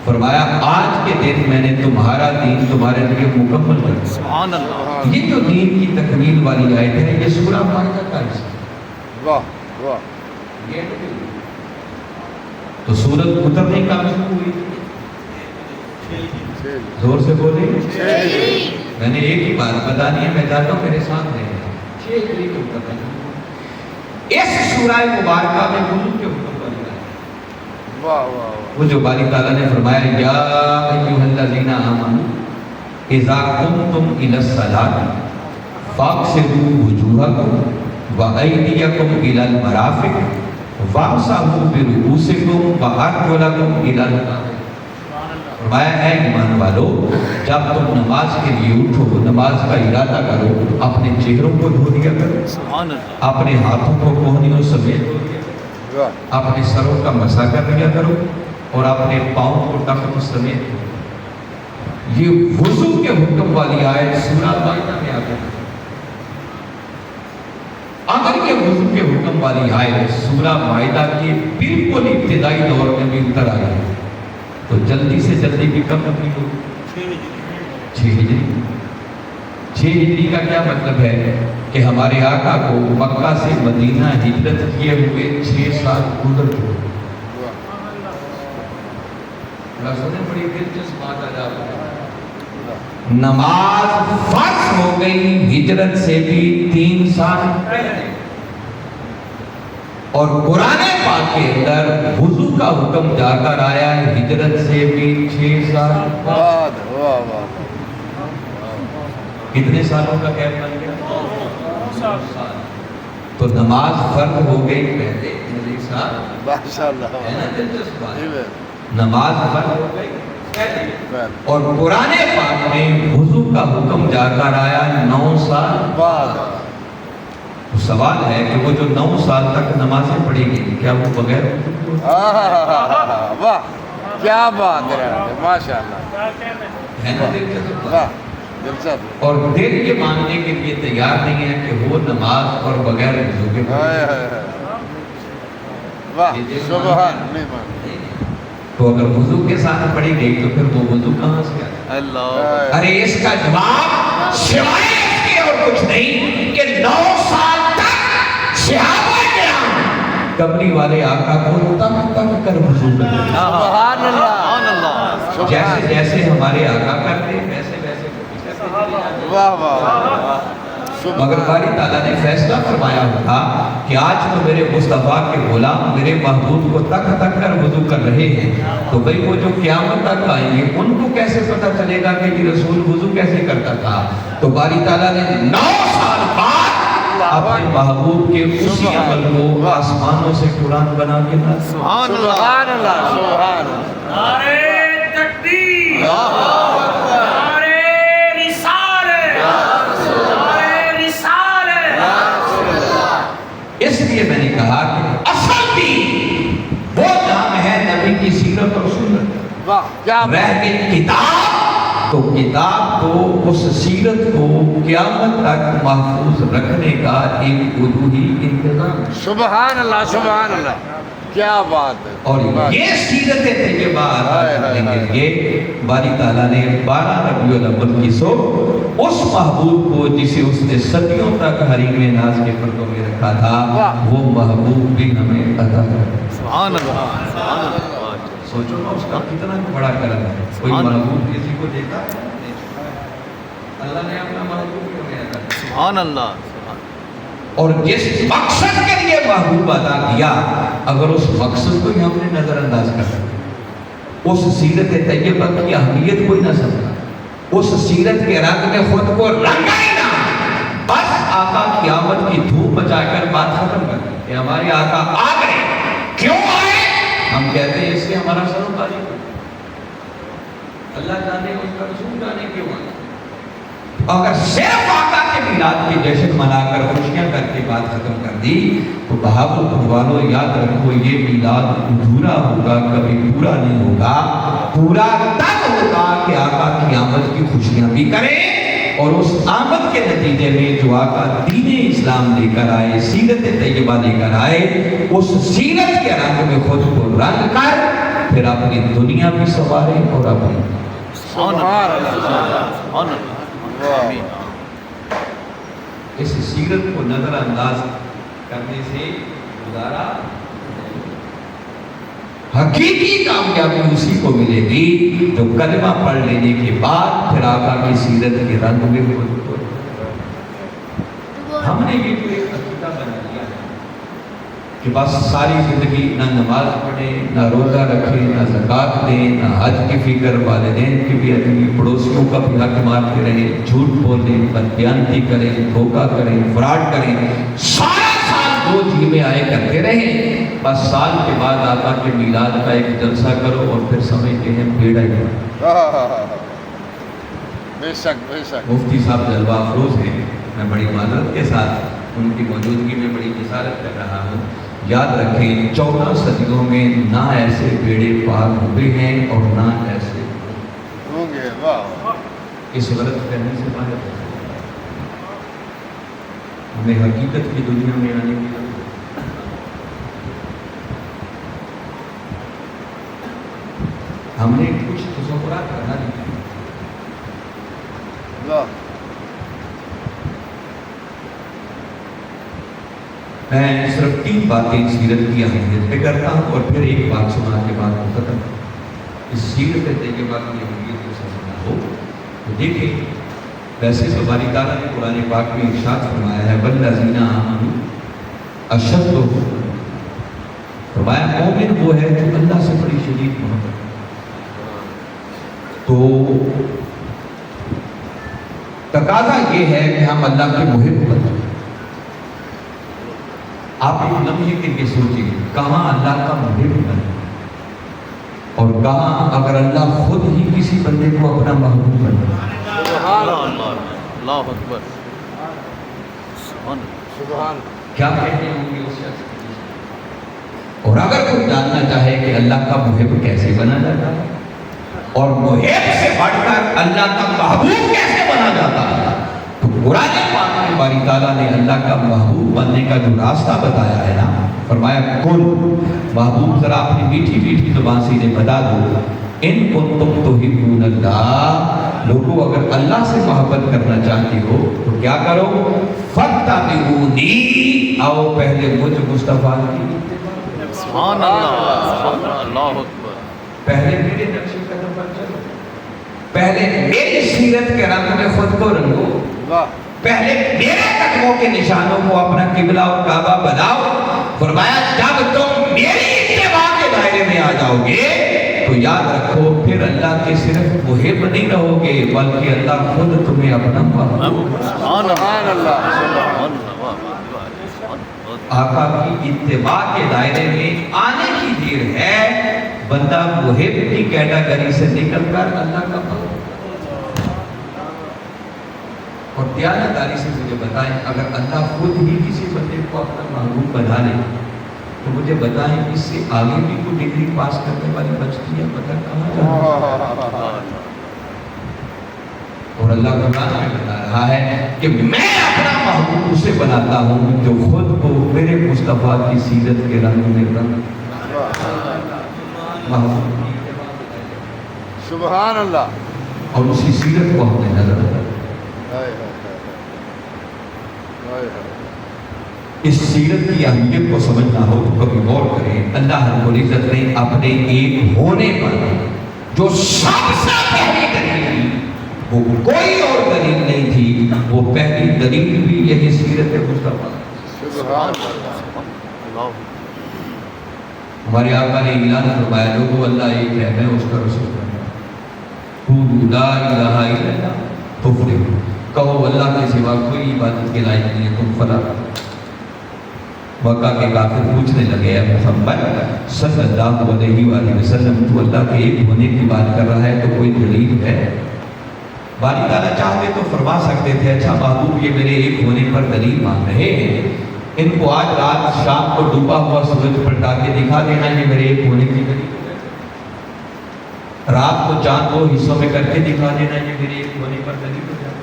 فرمایا آج کے دن میں نے تمہارا دین تمہارے لیے مکمل کر دیا۔ سبحان اللہ، یہ جو دین کی تکمیل والی آیت ہے یہ سورہ مائدہ کا حصہ ہے۔ واہ واہ، تو سورت اترنے کا شروع ہوئی، زور سے بولیں۔ میں نے ایک ہی بات بتانی ہے، میں چاہتا ہوں میرے ساتھ رہے 6 ہجری کو اترنا شروع ہوئی۔ اس سورہ مبارکہ میں وضو کے حکم والی آیت ہے۔ واہ واہ، وہ جو باری تعالیٰ نے فرمایا یا ایھا الذین آمنوا اذا قمتم الی الصلاۃ فاغسلوا وجوہکم وایدیکم الی المرافق وامسحوا برؤوسکم وارجلکم الی الکعبین، فرمایا اے ایمان والو جب تم نماز کے لیے اٹھو نماز کا ارادہ کرو، اپنے چہروں کو دھو دیا کرو، سبحان اللہ، اپنے ہاتھوں کو کوہنیوں سمیت دھو دیا کرو، واہ، اپنے سروں کا مسح کر لیا کرو اور اپنے پاؤں کو ٹخن سمیت۔ یہ وضو کے حکم والی آیت سورہ مائدہ میں آ گئی۔ اگر یہ وضو کے حکم والی آیت سورہ مائدہ کے بالکل ابتدائی دور میں بھی اتر آئی تو جلدی سے جلدی بھی کم اپنی ہو 6 ہجری۔ 6 ہجری کا کیا مطلب ہے کہ ہمارے آقا کو مکہ سے مدینہ ہجرت کیے ہوئے 6 سال گزر چکے۔ سنیں بڑی دلچسپ بات آ جاتی ہے، نماز فرض ہو گئی ہجرت سے بھی 3 سال پہلے، اور قرآن پاک کے اندر وضو کا حکم جا کر آیا ہے ہجرت سے بھی 6 سال بعد۔ واہ واہ، کتنے سالوں کا گیپ بن گیا؟ 2 سال۔ تو نماز فرض ہو گئی پہلے مزید سال، ماشاء اللہ، ہے نا دلچسپ بات؟ جی میں، نماز فرض ہو گئی پہلے، میں، اور قرآن پاک میں وضو کا حکم جا کر آیا 9 سال بعد، تو سوال ہے کہ وہ جو 9 سال تک نمازیں پڑھی گئی کیا وہ بغیر وضو کے ہوتی واہ، کیا بات ہے، ماشاء اللہ، ہے نا دلچسپ بات؟ واہ، دلچسپ، اور دل یہ ماننے کے لیے تیار نہیں ہے کہ وہ نماز اور بغیر وضو کے پڑھی ہائے گئی۔ ہائے ہائے، واہ، سبحان اللہ، تو اگر وضو کے ساتھ پڑھی گئی تو پھر وہ وضو کہاں سے آیا؟ اللہ، ارے اس کا جواب سوائے اس کے اور کچھ نہیں کہ 9 سال تک صحابہ کرام کملی والے آقا کو تک تک کر وضو کرتے تھے۔ سبحان اللہ، سبحان اللہ، جیسے جیسے ہمارے آقا کرتے ویسے ویسے وہ بھی کرتے چلے جاتے۔ واہ واہ واہ، مگر باری تعالیٰ نے فیصلہ فرمایا تھا کہ آج تو میرے مصطفیٰ کے غلام میرے محبوب کو تک تک کر وضو کر رہے ہیں، تو بھئی وہ جو قیامت تک آئیں گے ان کو کیسے پتہ چلے گا کہ یہ رسول وضو کیسے کرتا تھا؟ تو باری تعالیٰ نے 9 سال بعد اپنے محبوب کے اسی عمل کو آسمانوں سے قرآن بنا کے نازل۔ سبحان اللہ، سبحان اللہ، سبحان اللہ، نعرے تکبیر، نعرے رسالت، نعرے رسالت۔ اس لیے میں نے کہا کہ اصل دین وہ نام ہے نبی کی سیرت اور سنت، واہ، کیا رہ گئی کتاب تو کتاب کو اس سیرت کو قیامت تک محفوظ رکھنے کا ایک الوہی انتظام ہے۔ سبحان اللہ، سبحان اللہ، کیا بات ہے، اور یہ سیرت طیبہ عطا کرنے کے لیے باری تعالیٰ نے 12 ربیع الاول کی صبح اس محبوب کو جسے اس نے صدیوں تک حریم ناز کے پردوں میں رکھا تھا وہ محبوب بھی ہمیں عطا کر۔ سبحان اللہ، سبحان اللہ، سوچو نا اس کا کتنا بڑا کرم ہے. کوئی محبوب کسی کو دیتا ہے؟ اللہ نے اپنا محبوب کیوں نہیں عطا کیا؟ سبحان اللہ. اور جس مقصد کے لیے محبوب عطا کیا، اگر اس مقصد کو ہی ہم نے نظر انداز کر دیا، اس سیرت طیبہ کی اہمیت کوئی نہ سمجھا، اس سیرت کے رنگ میں خود کو رنگا ہی نہ، بس آقا کی آمد کی دھوم مچا کر بات ختم کر دی کہ ہمارے آقا آ گئے. کیوں آئے؟ ہم کہتے ہیں اس سے ہمارا سروکاری ہو. اللہ جانے اس کا رسول جانے کیوں آئے. اگر صرف آقا کے میلاد کے جشن منا کر خوشیاں کر کے بات ختم کر دی تو بہاول والوں یاد رکھو یہ میلاد ادھورا ہوگا، کبھی پورا نہیں ہوگا. پورا تب ہوگا کہ آقا کی آمد کی خوشیاں بھی کریں، اور اس آمد کے نتیجے میں جو آقا دین اسلام لے کر آئے، سیرت طیبہ لے کر آئے، اس سیرت کے رنگ میں خود کو رنگ کر پھر اپنی دنیا بھی سنواریں اور اپنی. سبحان اللہ. آمین. اس سیرت کو نظر انداز کرنے سے گزارا. حقیقی کامیابی اسی کو ملے گی جو کلمہ پڑھ لینے کے بعد پھر آقا کی سیرت کے رنگ میں خود کو. ہم نے یہ جو ایک عقیدہ بنا لیا ہے کہ بس ساری زندگی نہ نماز پڑھیں، نہ روزہ رکھیں، نہ زکوٰۃ دیں، نہ حج کی فکر، والدین کی بھی ادبی، پڑوسیوں کا بھی حق مارتے رہیں، جھوٹ بولیں، بدبیانتی کریں، دھوکہ کریں، فراڈ کریں، سارا سال دو جیویں آئے کرتے رہیں. بس سال کے بعد آقا کے میلاد کا ایک جلسہ کرو اور پھر سمجھتے ہیں بیڑا ہی. بے شک بے شک. مفتی صاحب جلوہ افروز ہیں، میں بڑی معذرت کے ساتھ ان کی موجودگی میں بڑی جسارت کر رہا ہوں. یاد رکھیں 14 صدیوں میں نہ ایسے بیڑے پار ہوئے ہیں اور نہ ایسے ہوں گے. واہ. اس غلط فہمی سے باہر رہے. ہمیں حقیقت کی دنیا میں آنے کی ضرورت ہے. ہم نے کچھ تصورات بنا لی. میں صرف 3 باتیں سیرت کی اہمیت پہ کرتا ہوں اور پھر ایک بات سنا کے بعد ختم. اس سیرت طیبہ کی اہمیت کو سمجھنا ہو تو دیکھیں، ویسے تو باری تعالیٰ نے قرآن پاک میں ارشاد فرمایا ہے والذین آمنوا اشد حبا. فرمایا مومن وہ ہے جو اللہ سے بڑی شدید محبت. تو تقاضا یہ ہے کہ ہم اللہ کے محب بنیں. آپ ایک لمحے کے لیے سوچیں کہاں اللہ کا محب بنے اور کہاں اگر اللہ خود ہی کسی بندے کو اپنا محبوب بنے. اللہ اکبر. سبحان. کیا کہتے ہوں گے اس شخص کے لیے؟ اور اگر کوئی جاننا چاہے کہ اللہ کا محب کیسے بنا جاتا ہے اور محب سے بڑھ کر اللہ کا محبوب کیسے بنا جاتا ہے تو قرآن پاک میں باری تعالیٰ نے اللہ کا محبوب بننے کا جو راستہ بتایا ہے نا، فرمایا کل محبوب ذرا اپنی میٹھی میٹھی زبان سے انہیں بتا دو ان کنتم تحبون اللہ. لوگوں اگر اللہ سے محبت کرنا چاہتے ہو تو کیا کرو؟ فاتبعونی، آؤ پہلے مجھ مصطفیٰ کی. سبحان اللہ. اللہ اکبر. پہلے میرے نقش قدم پر چلو، پہلے میری سیرت کے رنگ میں خود کو رنگو، پہلے میرے قدموں کے نشانوں کو اپنا قبلہ اور کعبہ بناؤ. فرمایا جب تم میری اتباع کے دائرے میں آ جاؤ گے تو یاد رکھو پھر اللہ کے صرف محب نہیں رہو گے بلکہ اللہ خود تمہیں اپنا محبوب. سبحان اللہ. آقا کی اتباع کے دائرے میں آنے کی دیر ہے. بندہ محب کی کیٹاگری سے نکل کر اللہ کا محبوب. اور دیانتداری سے مجھے بتائیں اگر اللہ خود ہی کسی بندے کو اپنا محبوب بنا لے تو مجھے بتائیں اس سے آگے بھی کوئی ڈگری پاس کرنے والی بچتی ہے پتہ کہاں جانا. اور اللہ قرآن میں بتا رہا ہے کہ میں اپنا محبوب اسے بناتا ہوں جو خود کو میرے مصطفیٰ کی سیرت کے رنگ میں رنگ محبوب. سبحان اللہ. اور اسی سیرت کو ہم نے نظر رکھا. اس سیرت کی اہمیت کو سمجھنا ہو تو کبھی غور کریں. اللہ رب العزت نے اپنے ایک ہونے پر جو سب سے پہلی دلیل تھی وہ کوئی اور دلیل نہیں تھی، وہ پہلی دلیل بھی یہی سیرت مصطفیٰ. ہمارے آقا نے اعلان فرمایا لوگو اللہ ایک ہے میں اس کا رسول ہوں. قولوا لا الہ الا اللہ تفلحوا، کہو اللہ کے سوا کوئی عبادت کے لائق نہیں ہے تم فلاح. مکہ کے کافر پوچھنے لگے اے محمد صلی اللہ علیہ وآلہ وسلم تو اللہ کے ایک ہونے کی بات کر رہا ہے تو کوئی دلیل ہے؟ باری تعالیٰ چاہتے تو فرما سکتے تھے اچھا محبوب یہ میرے ایک ہونے پر دلیل مانگ رہے ہیں، ان کو آج رات شام کو ڈوبا ہوا سورج پلٹا کے دکھا دینا یہ میرے ایک ہونے کی دلیل ہے. رات کو چاند کو حصوں میں کر کے دکھا دینا یہ میرے ایک ہونے پر دلیل ہو جائے.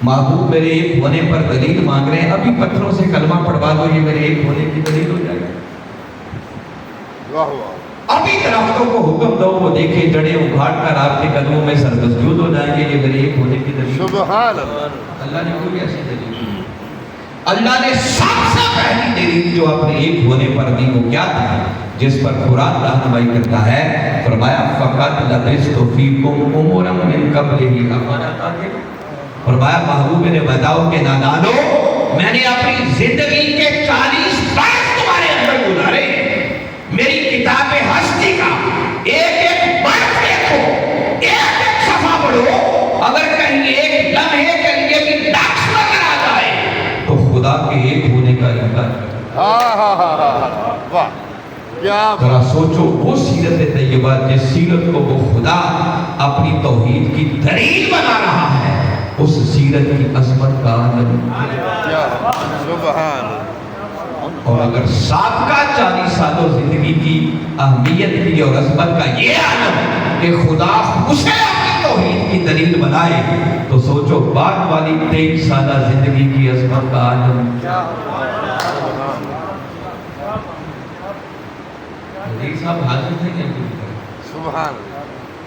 محبوب میرے ایک ہونے پر دلیل مانگ رہے ہیں، ابھی پتھروں سے کلمہ پڑھوا دو یہ میرے ایک ہونے کی دلیل ہو جائے. ابھی درختوں کو حکم دو وہ دیکھیں جڑیں اکھاڑ کر آپ کے قدموں میں سرمسجود ہو جائیں گے یہ میرے ایک ہونے کی دلیل. سبحان اللہ. اللہ نے کوئی ایسی دلیل، اللہ نے سب سے پہلی دلیل جو اپنے ایک ہونے پر دی وہ کیا تھا جس پر قرآن رہنمائی کرتا ہے. فرمایا فقط لبثت فیکم امورا من قبلہ افلا تعقلون. فرمایا محبوب نے بتاؤ کہ نادانو میں نے اپنی زندگی کے 40 برس تمہارے اندر گزارے. میری کتاب ہستی کا ایک ایک برس دیکھو، ایک ایک صفحہ پڑھو، اگر کہیں ایک لمحے کے لیے بھی نقص نظر آ جائے تو خدا کے ایک ہونے کا انکار کرو. واہ کیا ذرا سوچو وہ سیرت طیبہ جس سیرت کو وہ خدا اپنی توحید کی دلیل بنا رہا ہے اس سیرت کی عظمت کا عالم کیا سبحان. اور اگر سابقہ 40 سالوں زندگی کی اہمیت کی اور عظمت کا یہ عالم کہ خدا اسے اپنی توحید کی دلیل بنائے تو سوچو بعد والی 23 سالہ زندگی کی عظمت کا عالم کیا. حضیر صاحب حاضر تھے کہ سبحان.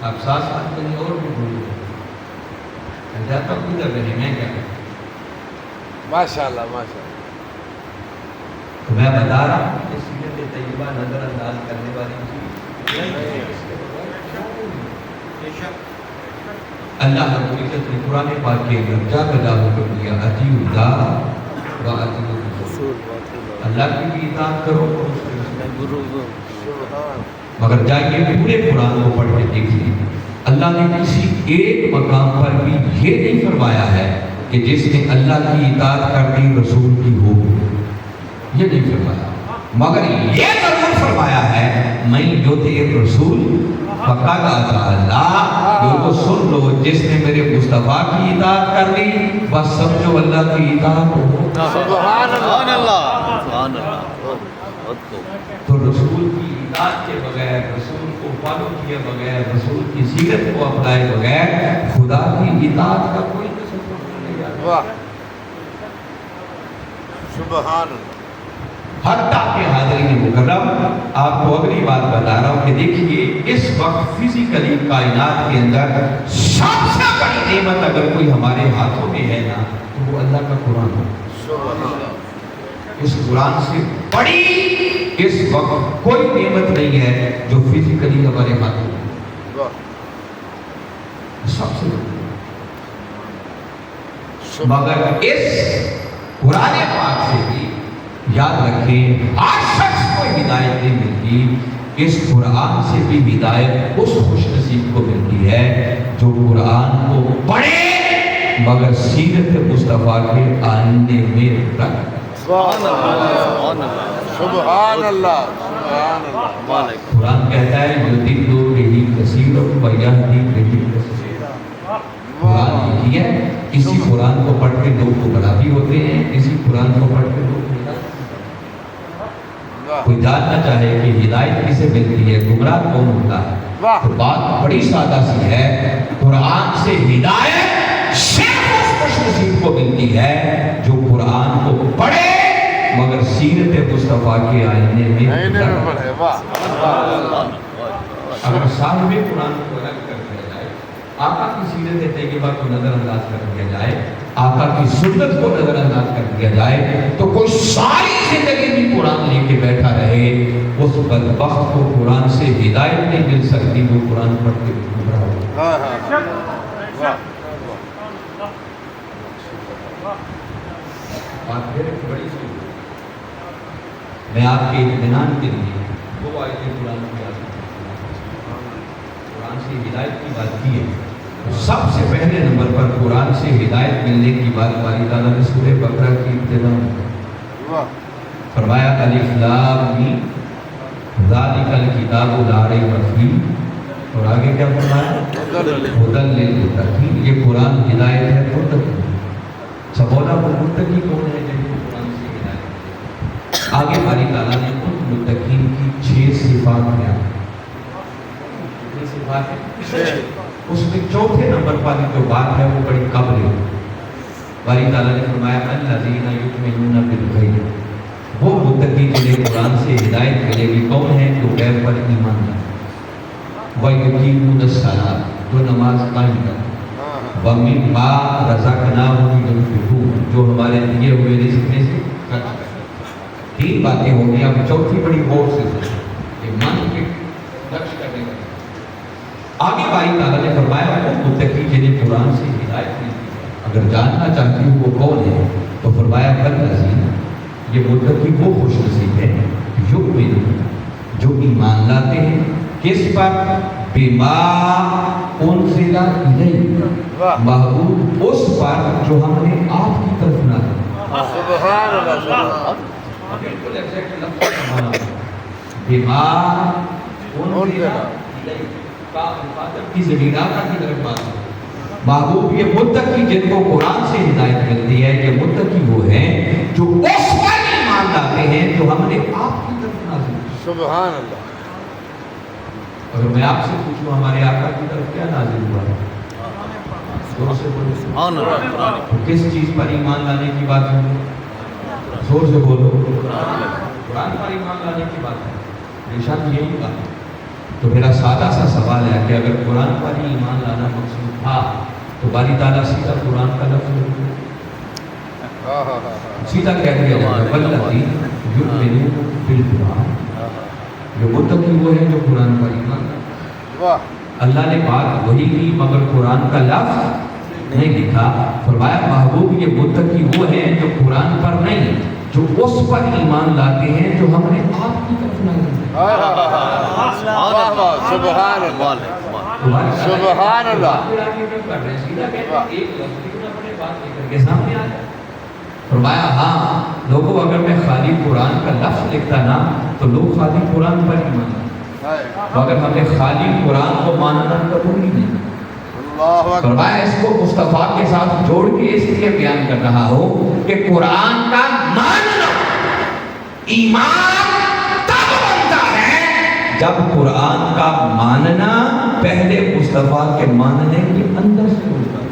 آپ 7 سال کہیں اور بھی بھول گئے جاتا ہوں کدھر رہے میں کیا کرتا. ماشاءاللہ ماشاءاللہ. تو میں بتا رہا ہوں کہ سیرت طیبہ نظر انداز کرنے والی اللہ رب العزت نے قرآن پاک کے اندر کیا بلا حکم دیا اطیعوا اللہ و اطیعوا الرسول. اللہ کی بھی اطاعت کرو اور اس کے رسول. مگر جائیے پورے قرآن کو پڑھ کے دیکھ لیجیے اللہ نے کسی ایک مقام پر بھی یہ نہیں فرمایا ہے کہ جس نے اللہ کی اطاعت کر دی رسول کی ہو، یہ نہیں فرمایا. مگر یہ ضرور فرمایا ہے میں یطیع الرسول فقد اطاع اللہ. لوگوں سن لو جس نے میرے مصطفیٰ کی اطاعت کر لی بس سمجھو اللہ کی اطاعت ہو. سبحان اللہ. سبحان اللہ. تو رسول کی اطاعت کے بغیر، رسول کو فالو کیے بغیر، رسول کی سیرت کو اپنائے بغیر خدا کی اطاعت کا کوئی تصور نہیں جاتا. واہ سبحان. حتیٰ کہ حاضرین مکرم آپ کو اگلی بات بتا رہا ہوں کہ دیکھیے اس وقت فزیکلی کائنات کے اندر سب سے بڑی نعمت اگر کوئی ہمارے ہاتھوں میں ہے نا تو وہ اللہ کا قرآن ہے. سبحان اللہ. اس قرآن سے بڑی اس وقت کوئی نعمت نہیں ہے جو فزیکلی ہمارے ہاتھوں میں ہے. واہ سب سے بڑی. مگر اس قرآن پاک سے بھی یاد رکھیں ہر شخص کو ہدایت نہیں ملتی. اس قرآن سے بھی ہدایت اس خوش نصیب کو ملتی ہے جو قرآن کو پڑھے مگر سیرت مصطفیٰ کے آئینے میں رکھ. سبحان اللہ. سبحان اللہ. سبحان اللہ. قرآن کہتا ہے یضل بہ کثیر و یہدی بہ کثیر. قرآن یہ ہے کسی قرآن کو پڑھ کے لوگ گمراہ بھی ہوتے ہیں، کسی قرآن کو پڑھ کے لوگ ہدایت. کوئی جاننا چاہے کہ ہدایت کسے ملتی ہے، گمراہ کون ہوتا ہے، تو بات بڑی سادہ سی ہے. قرآن سے ہدایت صرف اس خوش نصیب کو ملتی ہے جو قرآن کو پڑھے مگر سیرت مصطفیٰ کے آئینے میں پڑھے. واہ. اگر صاحب قرآن کو الگ کر دیا جائے، آقا کی سیرت طیبہ کو نظر انداز کر دیا جائے آقا کی سنت کو نظر انداز کر دیا جائے تو کوئی ساری زندگی بھی قرآن لے کے بیٹھا رہے، اس بدبخت کو قرآن سے ہدایت نہیں مل سکتی، وہ قرآن پڑھ کے گمراہ ہو۔ بات پھر ایک بڑی سی، میں آپ کے اطمینان کے لیے دو آیتیں قرآن کی یاد قرآن سے ہدایت کی بات کی ہے۔ سب سے پہلے نمبر پر قرآن سے ہدایت ملنے کی بات باری تعالیٰ نے سورہ بقرہ کی ابتدا میں فرمایا الف لام میم ذالک الکتاب لا ریب فیہ، اور آگے کیا فرمایا ھدی للمتقین، یہ قرآن ہدایت ہے متقی۔ سبولا وہ متقی کون ہے جن کو قرآن سے ہدایت ہے؟ آگے باری تعالیٰ نے ان متقین کی 6 صفات بیان کی۔ کتنی صفات ہیں؟ اس میں چوتھے نمبر پر جو بات ہے وہ بڑی قابل ہے۔ باری تعالیٰ نے فرمایا الذین یؤمنون بالغیب، وہ متقی جنہیں قرآن سے ہدایت ملے گی کون ہیں؟ جو غیب پر ایمان لاتے، وَیُقِیمُونَ الصَّلَاۃَ، جو نماز قائم کرتے، وَمِمَّا رَزَقْنَاهُمْ يُنْفِقُونَ، جو ہمارے دیے ہوئے رزق میں سے خرچ کرتے۔ 3 باتیں ہو گئی، اب چوتھی بڑی غور سے سنیں کہ من کے لکش کرنے کا آگے باری تعالیٰ نے فرمایا وہ متقی جنہیں قرآن سے ہدایت ملتی ہے، اگر جاننا چاہتی ہوں وہ کون ہے تو فرمایا والذین، یہ متقی وہ خوش نصیب ہے یؤمنون، جو ایمان لاتے ہیں کس پر؟ بما انزل الیک، محبوب اس پر جو ہم نے آپ کی طرف نازل کیا۔ سبحان اللہ، بالکل ایگزیکٹ لفظ بما انزل الیک کا مخاطب کی زمین آقا کی طرف بات ہے۔ محبوب یہ متقی جن کو قرآن سے ہدایت ملتی ہے، یہ متقی وہ ہیں جو اس پر ایمان لاتے ہیں جو ہم نے آپ کی طرف نازل کیا۔ سبحان اللہ۔ اگر میں آپ سے پوچھوں ہمارے آقا کی طرف کیا نازل ہوا ہے؟ زور سے بولو، سبحان اللہ، تو کس چیز پر ایمان لانے کی بات ہے؟ زور سے بولو، قرآن پر ایمان لانے کی بات ہے، بے شک یہی بات ہے۔ تو میرا سادہ سا سوال ہے کہ اگر قرآن پر ہی ایمان لانا مقصود تھا تو باری تعالیٰ سیدھا قرآن کا لفظ سیدھا کہہ دیا جائے والذین یؤمنون بالقرآن، جو متقی وہ ہیں جو قرآن پر ایمان لاتے ہیں۔ اللہ نے بات وہی کی مگر قرآن کا لفظ نہیں لکھا، فرمایا محبوب یہ متقی وہ ہیں جو قرآن پر نہیں، جو اس پر ایمان لاتے ہیں جو ہم نے آپ کی طرف نازل کیا۔ سبحان اللہ، سبحان اللہ۔ فرمایا ہاں لوگوں اگر میں خالی قرآن کا لفظ لکھتا نا تو لوگ خالی قرآن پر ایمان لاتے، مگر ہمیں خالی قرآن کو ماننا قبول ہی نہیں۔ فرمایا اس کو مصطفیٰ کے ساتھ جوڑ کے اس لیے بیان کر رہا ہوں کہ قرآن کا ماننا ایمان تب بنتا ہے جب قرآن کا ماننا پہلے مصطفیٰ کے ماننے کے اندر سے ہوتا ہے۔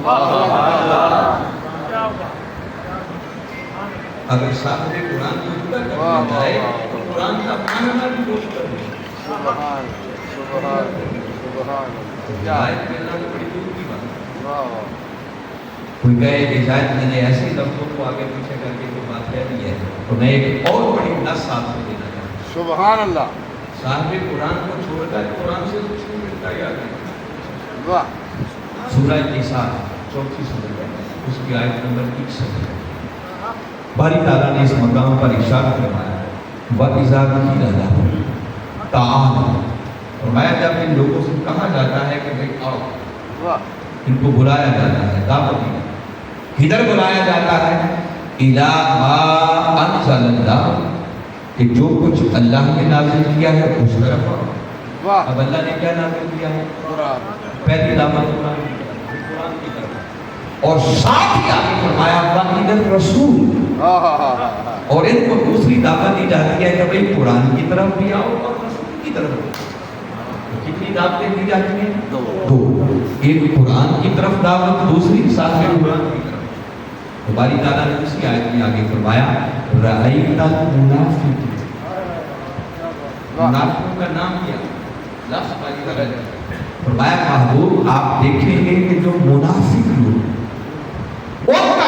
اگر صاحب قرآن کو جدا کر دیا جائے تو قرآن کا ماننا بھی دوش کر دیا۔ سبحان سبحان سبحان ہدایت ملنا تو بڑی دور کی بات ہے۔ کوئی کہے کہ شاید میں نے ایسی لفظوں کو آگے پیچھے کر کے کوئی بات کہہ دی ہے تو میں ایک اور بڑی نص آپ کو دینا چاہتا ہوں۔ سبحان اللہ۔ صاحب قرآن کو چھوڑ کر قرآن سے کچھ نہیں ملتا یاد ہے۔ واہ، سورہ نساء 34 سورہ ہے، اس کی آیت نمبر 61 باری تعالیٰ نے اس مقام پر ارشاد فرمایا وَإِذَا قِيلَ لَهُمْ تَعَالَوْا، فرمایا جب ان لوگوں سے کہا جاتا ہے کہ بھئی آؤ، ان کو بلایا جاتا ہے، دعوت دی، کدھر بلایا جاتا ہے؟ إِلَىٰ مَا أَنزَلَ اللَّهُ، کہ جو کچھ اللہ نے نازل کیا ہے اس طرف آؤ۔ اب اللہ نے کیا نازل کیا ہے؟ پہلی دعوت قرآن کی طرف، اور ساتھ ہی آگے فرمایا وَإِلَى الرَّسُولِ، اور ان کو دوسری دعوت دی جاتی ہے کہ بھئی قرآن کی طرف بھی آؤ اور رسول کی طرف بھی آؤ۔ کتنی دعوتیں دی جاتی ہیں؟ دو، ایک قرآن کی طرف دعوت، دوسری ساتھ میں قرآن کی طرف۔ تو باری تعالیٰ نے اسی آیت میں آگے فرمایا رَأَيْتَ الْمُنَافِقِينَ، منافقوں کا نام کیا لفظ باری تعالیٰ نے فرمایا محبوب آپ دیکھیں گے کہ جو منافق لوگ ان کا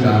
4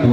2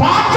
5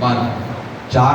12, 4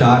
4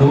2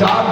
4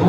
2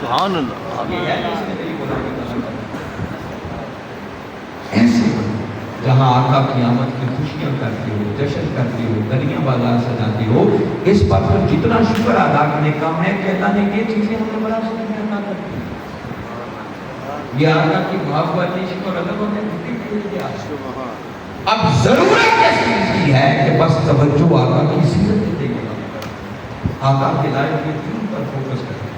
سبحان اللہ آمین ایسے جہاں آقا کی آمد کی خوشیاں کرتے ہو، جشن کرتے ہو، گلیاں بازار سجاتے ہو، اس بات پر جتنا شکر ادا کرنے کا ہے کہ اللہ نے یہ چیزیں ہمیں بڑا سمجھ میں عطا کر دی۔ یہ آقا کی محبت عشق اور ادب ہمیں دل دیا۔ اب ضرورت اس چیز کی ہے کہ بس توجہ آقا کی سیرت پہ دے آقا کے لائق کے دین پر فوکس کریں،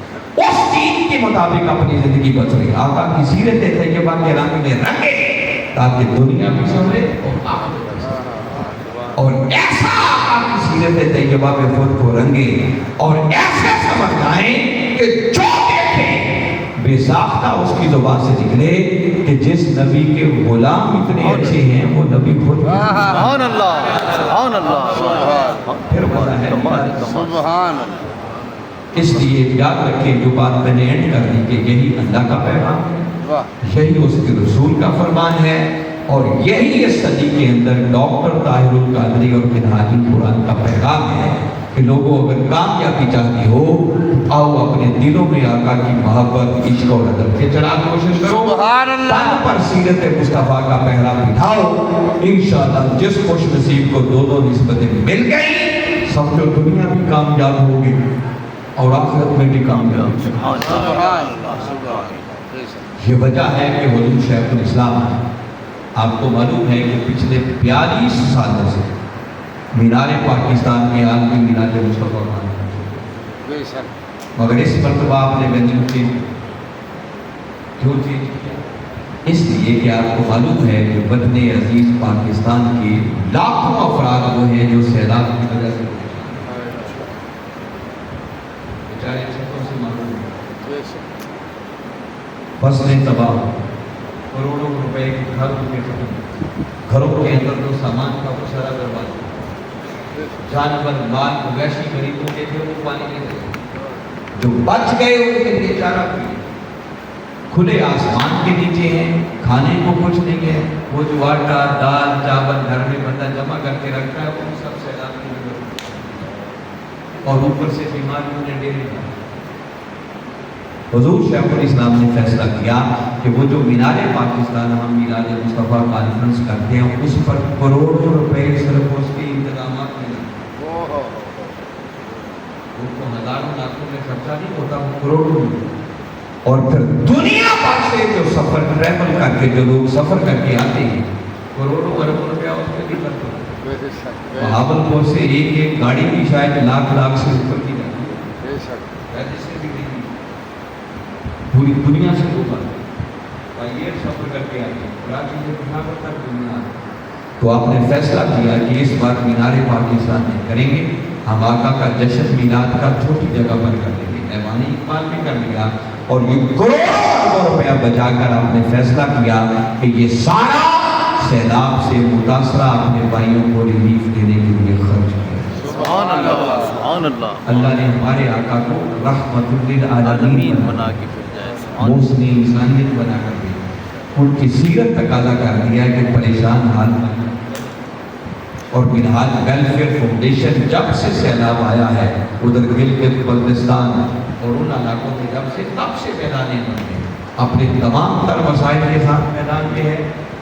اس دین کے مطابق اپنی زندگی بسرے، آقا کی سیرت طیبہ کے رنگ میں رنگے تاکہ دنیا بھی سمجھے اور آخرت بھی سمجھے، اور ایسا آقا کی سیرت طیبہ میں خود کو رنگے اور ایسے سمجھ جائیں کہ جو دیکھیں بے ساختہ اس کی زبان سے نکلے کہ جس نبی کے غلام اتنے اچھے ہیں وہ نبی خود سبحان اللہ سبحان اللہ پھر بتا ہے سبحان اللہ۔ اس لیے یاد رکھیں جو بات میں نے اینڈ کر دی کہ یہی اللہ کا پیغام ہے، یہی اس کے رسول کا فرمان ہے، اور یہی اس صدی کے اندر ڈاکٹر طاہر القادری اور منہاج القرآن کا پیغام ہے کہ لوگوں اگر کامیابی چاہتی ہو آؤ اپنے دلوں میں آقا کی محبت عشق اور ادب کے چڑھا کوشش کرو، سبحان اللہ، تن پر سیرت مصطفیٰ کا پہرا بٹھاؤ، انشاءاللہ جس خوش نصیب کو دو نسبتیں مل گئی سمجھو دنیا بھی کامیاب ہوگی اور آخرت میں بھی کامیاب۔ سبحان اللہ سبحان اللہ۔ یہ وجہ ہے کہ حضور شیخ الاسلام آپ کو معلوم ہے کہ پچھلے 42 سالوں سے مینار پاکستان میں عالمی مینار مصطفیٰ مگر اس مرتبہ آپ نے وینیو چینج کیوں چینج کیا؟ اس لیے کہ آپ کو معلوم ہے کہ وطن عزیز پاکستان کے لاکھوں افراد وہ ہیں جو سیلاب کی وجہ سے بیچارے چھتوں سے معلوم ہے، فصلیں تباہ، کروڑوں روپے کے گھر کے ختم، گھروں کے اندر جو سامان کا وہ سارا برباد، جانور مال مویشی غریبوں کے تھے وہ پانی میں گئے، جو بچ گئے ان کے لیے چارہ بھی کھلے آسمان کے نیچے ہیں، کھانے کو کچھ نہیں ہے، وہ جو آٹا دال چاول گھر میں بندہ جمع کر کے رکھتا ہے وہ سب سیلاب میں گئے، اور اوپر سے بیماریوں نے ڈیرے ڈالے۔ حضور شیخ الاسلام نے فیصلہ کیا کہ وہ جو مینار پاکستان ہم میلاد مصطفیٰ کانفرنس کرتے ہیں اس پر کروڑوں روپے صرف اس کے انتظامات میں ان کو ہزاروں لاکھوں میں خرچہ نہیں ہوتا، وہ کروڑوں میں، اور پھر دنیا بھر سے جو سفر ٹریول کر کے جو لوگ سفر کر کے آتے ہیں کروڑوں اربوں روپیہ اس پہ بھی خرچ ہوتا ہے۔ بہاولپور سے ایک گاڑی بھی شاید لاکھ سے اوپر کی جاتی ہے، سے بھی نہیں پوری دنیا سے لوگ آتے ہیں، یہ سفر کر کے آتے ہیں، کراچی سے پٹھان تک دنیا آتی ہے۔ تو آپ نے فیصلہ کیا کہ اس بار مینار پاکستان میں کریں گے، ہم آقا کا جشن میلاد کا چھوٹی جگہ پر کر لیں گے، ایوانی اقبال بھی کر لیا، اور یہ کروڑوں روپیہ بچا کر آپ نے فیصلہ کیا کہ یہ سارا سیلاب سے متاثرہ اپنے بھائیوں کو ریلیف دینے کے لیے خرچ کیا۔ سبحان اللہ سبحان اللہ۔ اللہ نے ہمارے آقا کو رحمت للعالمین عالمین بنا کے بھیجا ہے، موسمی انسانیت بنا کر دیا، ان کی سیرت تقاضا کر دیا کہ پریشان حال میں، اور منہاج ویلفیئر فاؤنڈیشن جب سے سیلاب آیا ہے ادھر گلگت بلتستان اور ان علاقوں میں جب سے تب سے میدان بنے اپنے تمام تر مسائل کے ساتھ میدان میں ہے،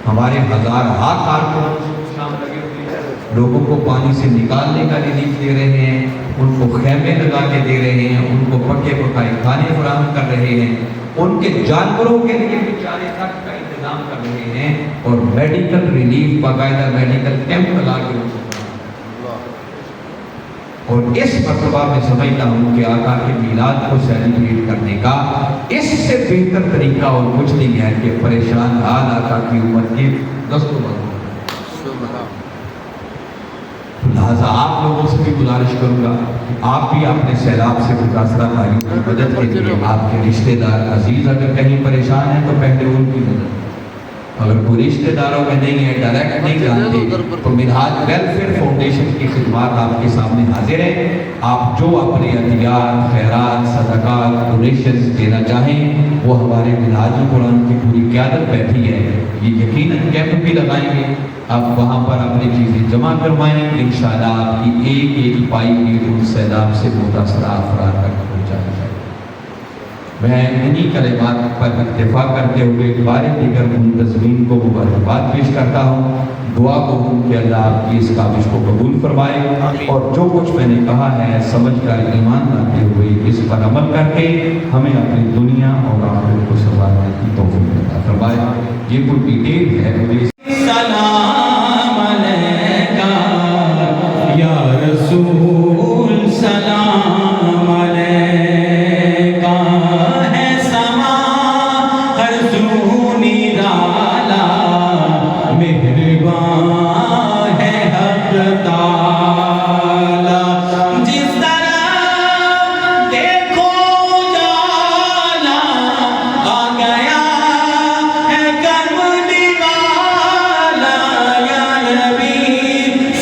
ہمارے ہزارہا کارکنان شام لگے ہوئے ہیں، لوگوں کو پانی سے نکالنے کا ریلیف دے رہے ہیں، ان کو خیمے لگا کے دے رہے ہیں، ان کو پکے پکائے کھانے فراہم کر رہے ہیں، ان کے جانوروں کے لیے بھی چارے تک کا انتظام کر رہے ہیں، اور میڈیکل ریلیف باقاعدہ میڈیکل کیمپ لگا کے اور اس مرتبہ میں سمجھتا ہوں کہ آقا کے میلاد کو سیلیبریٹ کرنے کا اس سے بہتر طریقہ اور کچھ نہیں ہے کہ پریشان حال آقا کی امت کے دست و لہٰذا آپ لوگوں سے بھی گزارش کروں گا کہ آپ بھی اپنے سیلاب سے متاثرہ بھائیوں کی مدد کے لیے آپ کے رشتہ دار عزیز اگر کہیں پریشان ہیں تو پہلے ان کی مدد، اگر کوئی رشتہ داروں میں نہیں ہے ڈائریکٹ نہیں جانتے تو منہاج ویلفیئر فاؤنڈیشن کی خدمات آپ کے سامنے حاضر ہیں، آپ جو اپنے عطیات خیرات صدقات ڈونیشنز دینا چاہیں وہ ہمارے منہاج القرآن کی پوری قیادت بیٹھی ہے، یہ یقیناً کیمپ بھی لگائیں گے، آپ وہاں پر اپنی چیزیں جمع کروائیں، انشاءاللہ آپ کی ایک ایک پائی بھی ان سیلاب سے متاثرہ افراد تک پہنچائی جائے۔ میں انہی کلمات پر اکتفا کرتے ہوئے بار دیگر منتظمین کو مبارکباد پیش کرتا ہوں. دعا کو ہوں کہ اللہ آپ کی اس کاوش کو قبول فرمائے اور جو کچھ میں نے کہا ہے سمجھ کر ایمان لاتے ہوئے اس پر عمل کر کے ہمیں اپنی دنیا اور آخرت کو سنوارنے کی توفیق عطا فرمائے. یہ کوئی ڈیٹیل ہے مجھے سلام علیکہ یا رسول سلام علیکہ ہے سما ہر سو نرالا مہربان ہے حق تعالی جس طرح دیکھو جالا آ گیا ہے کرملی والا یا نبی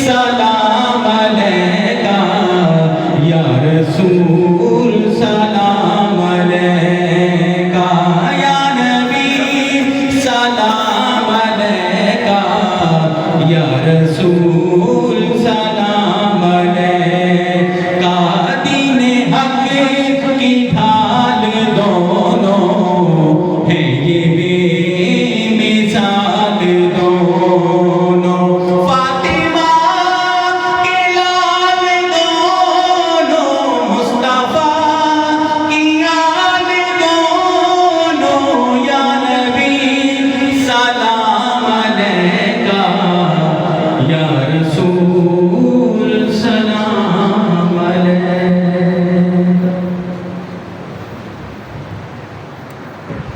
سلام علیکہ یا رسول سلام علیکہ یا نبی سلام علیکہ یا رسول سلام علیکہ دین حق کی ڈھال دونوں ہیں یہ بے مثال دونوں فاطمہ کے لال دونوں مصطفیٰ کی آل دونوں یا نبی سلام علیکہ یا رسول سلام علیکہ.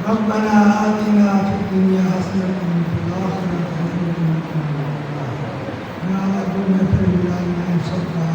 ربنا آتنا في الدنيا حسنة وفي الآخرة حسنة وقنا عذاب النار. يا رب اغفر لنا صدقا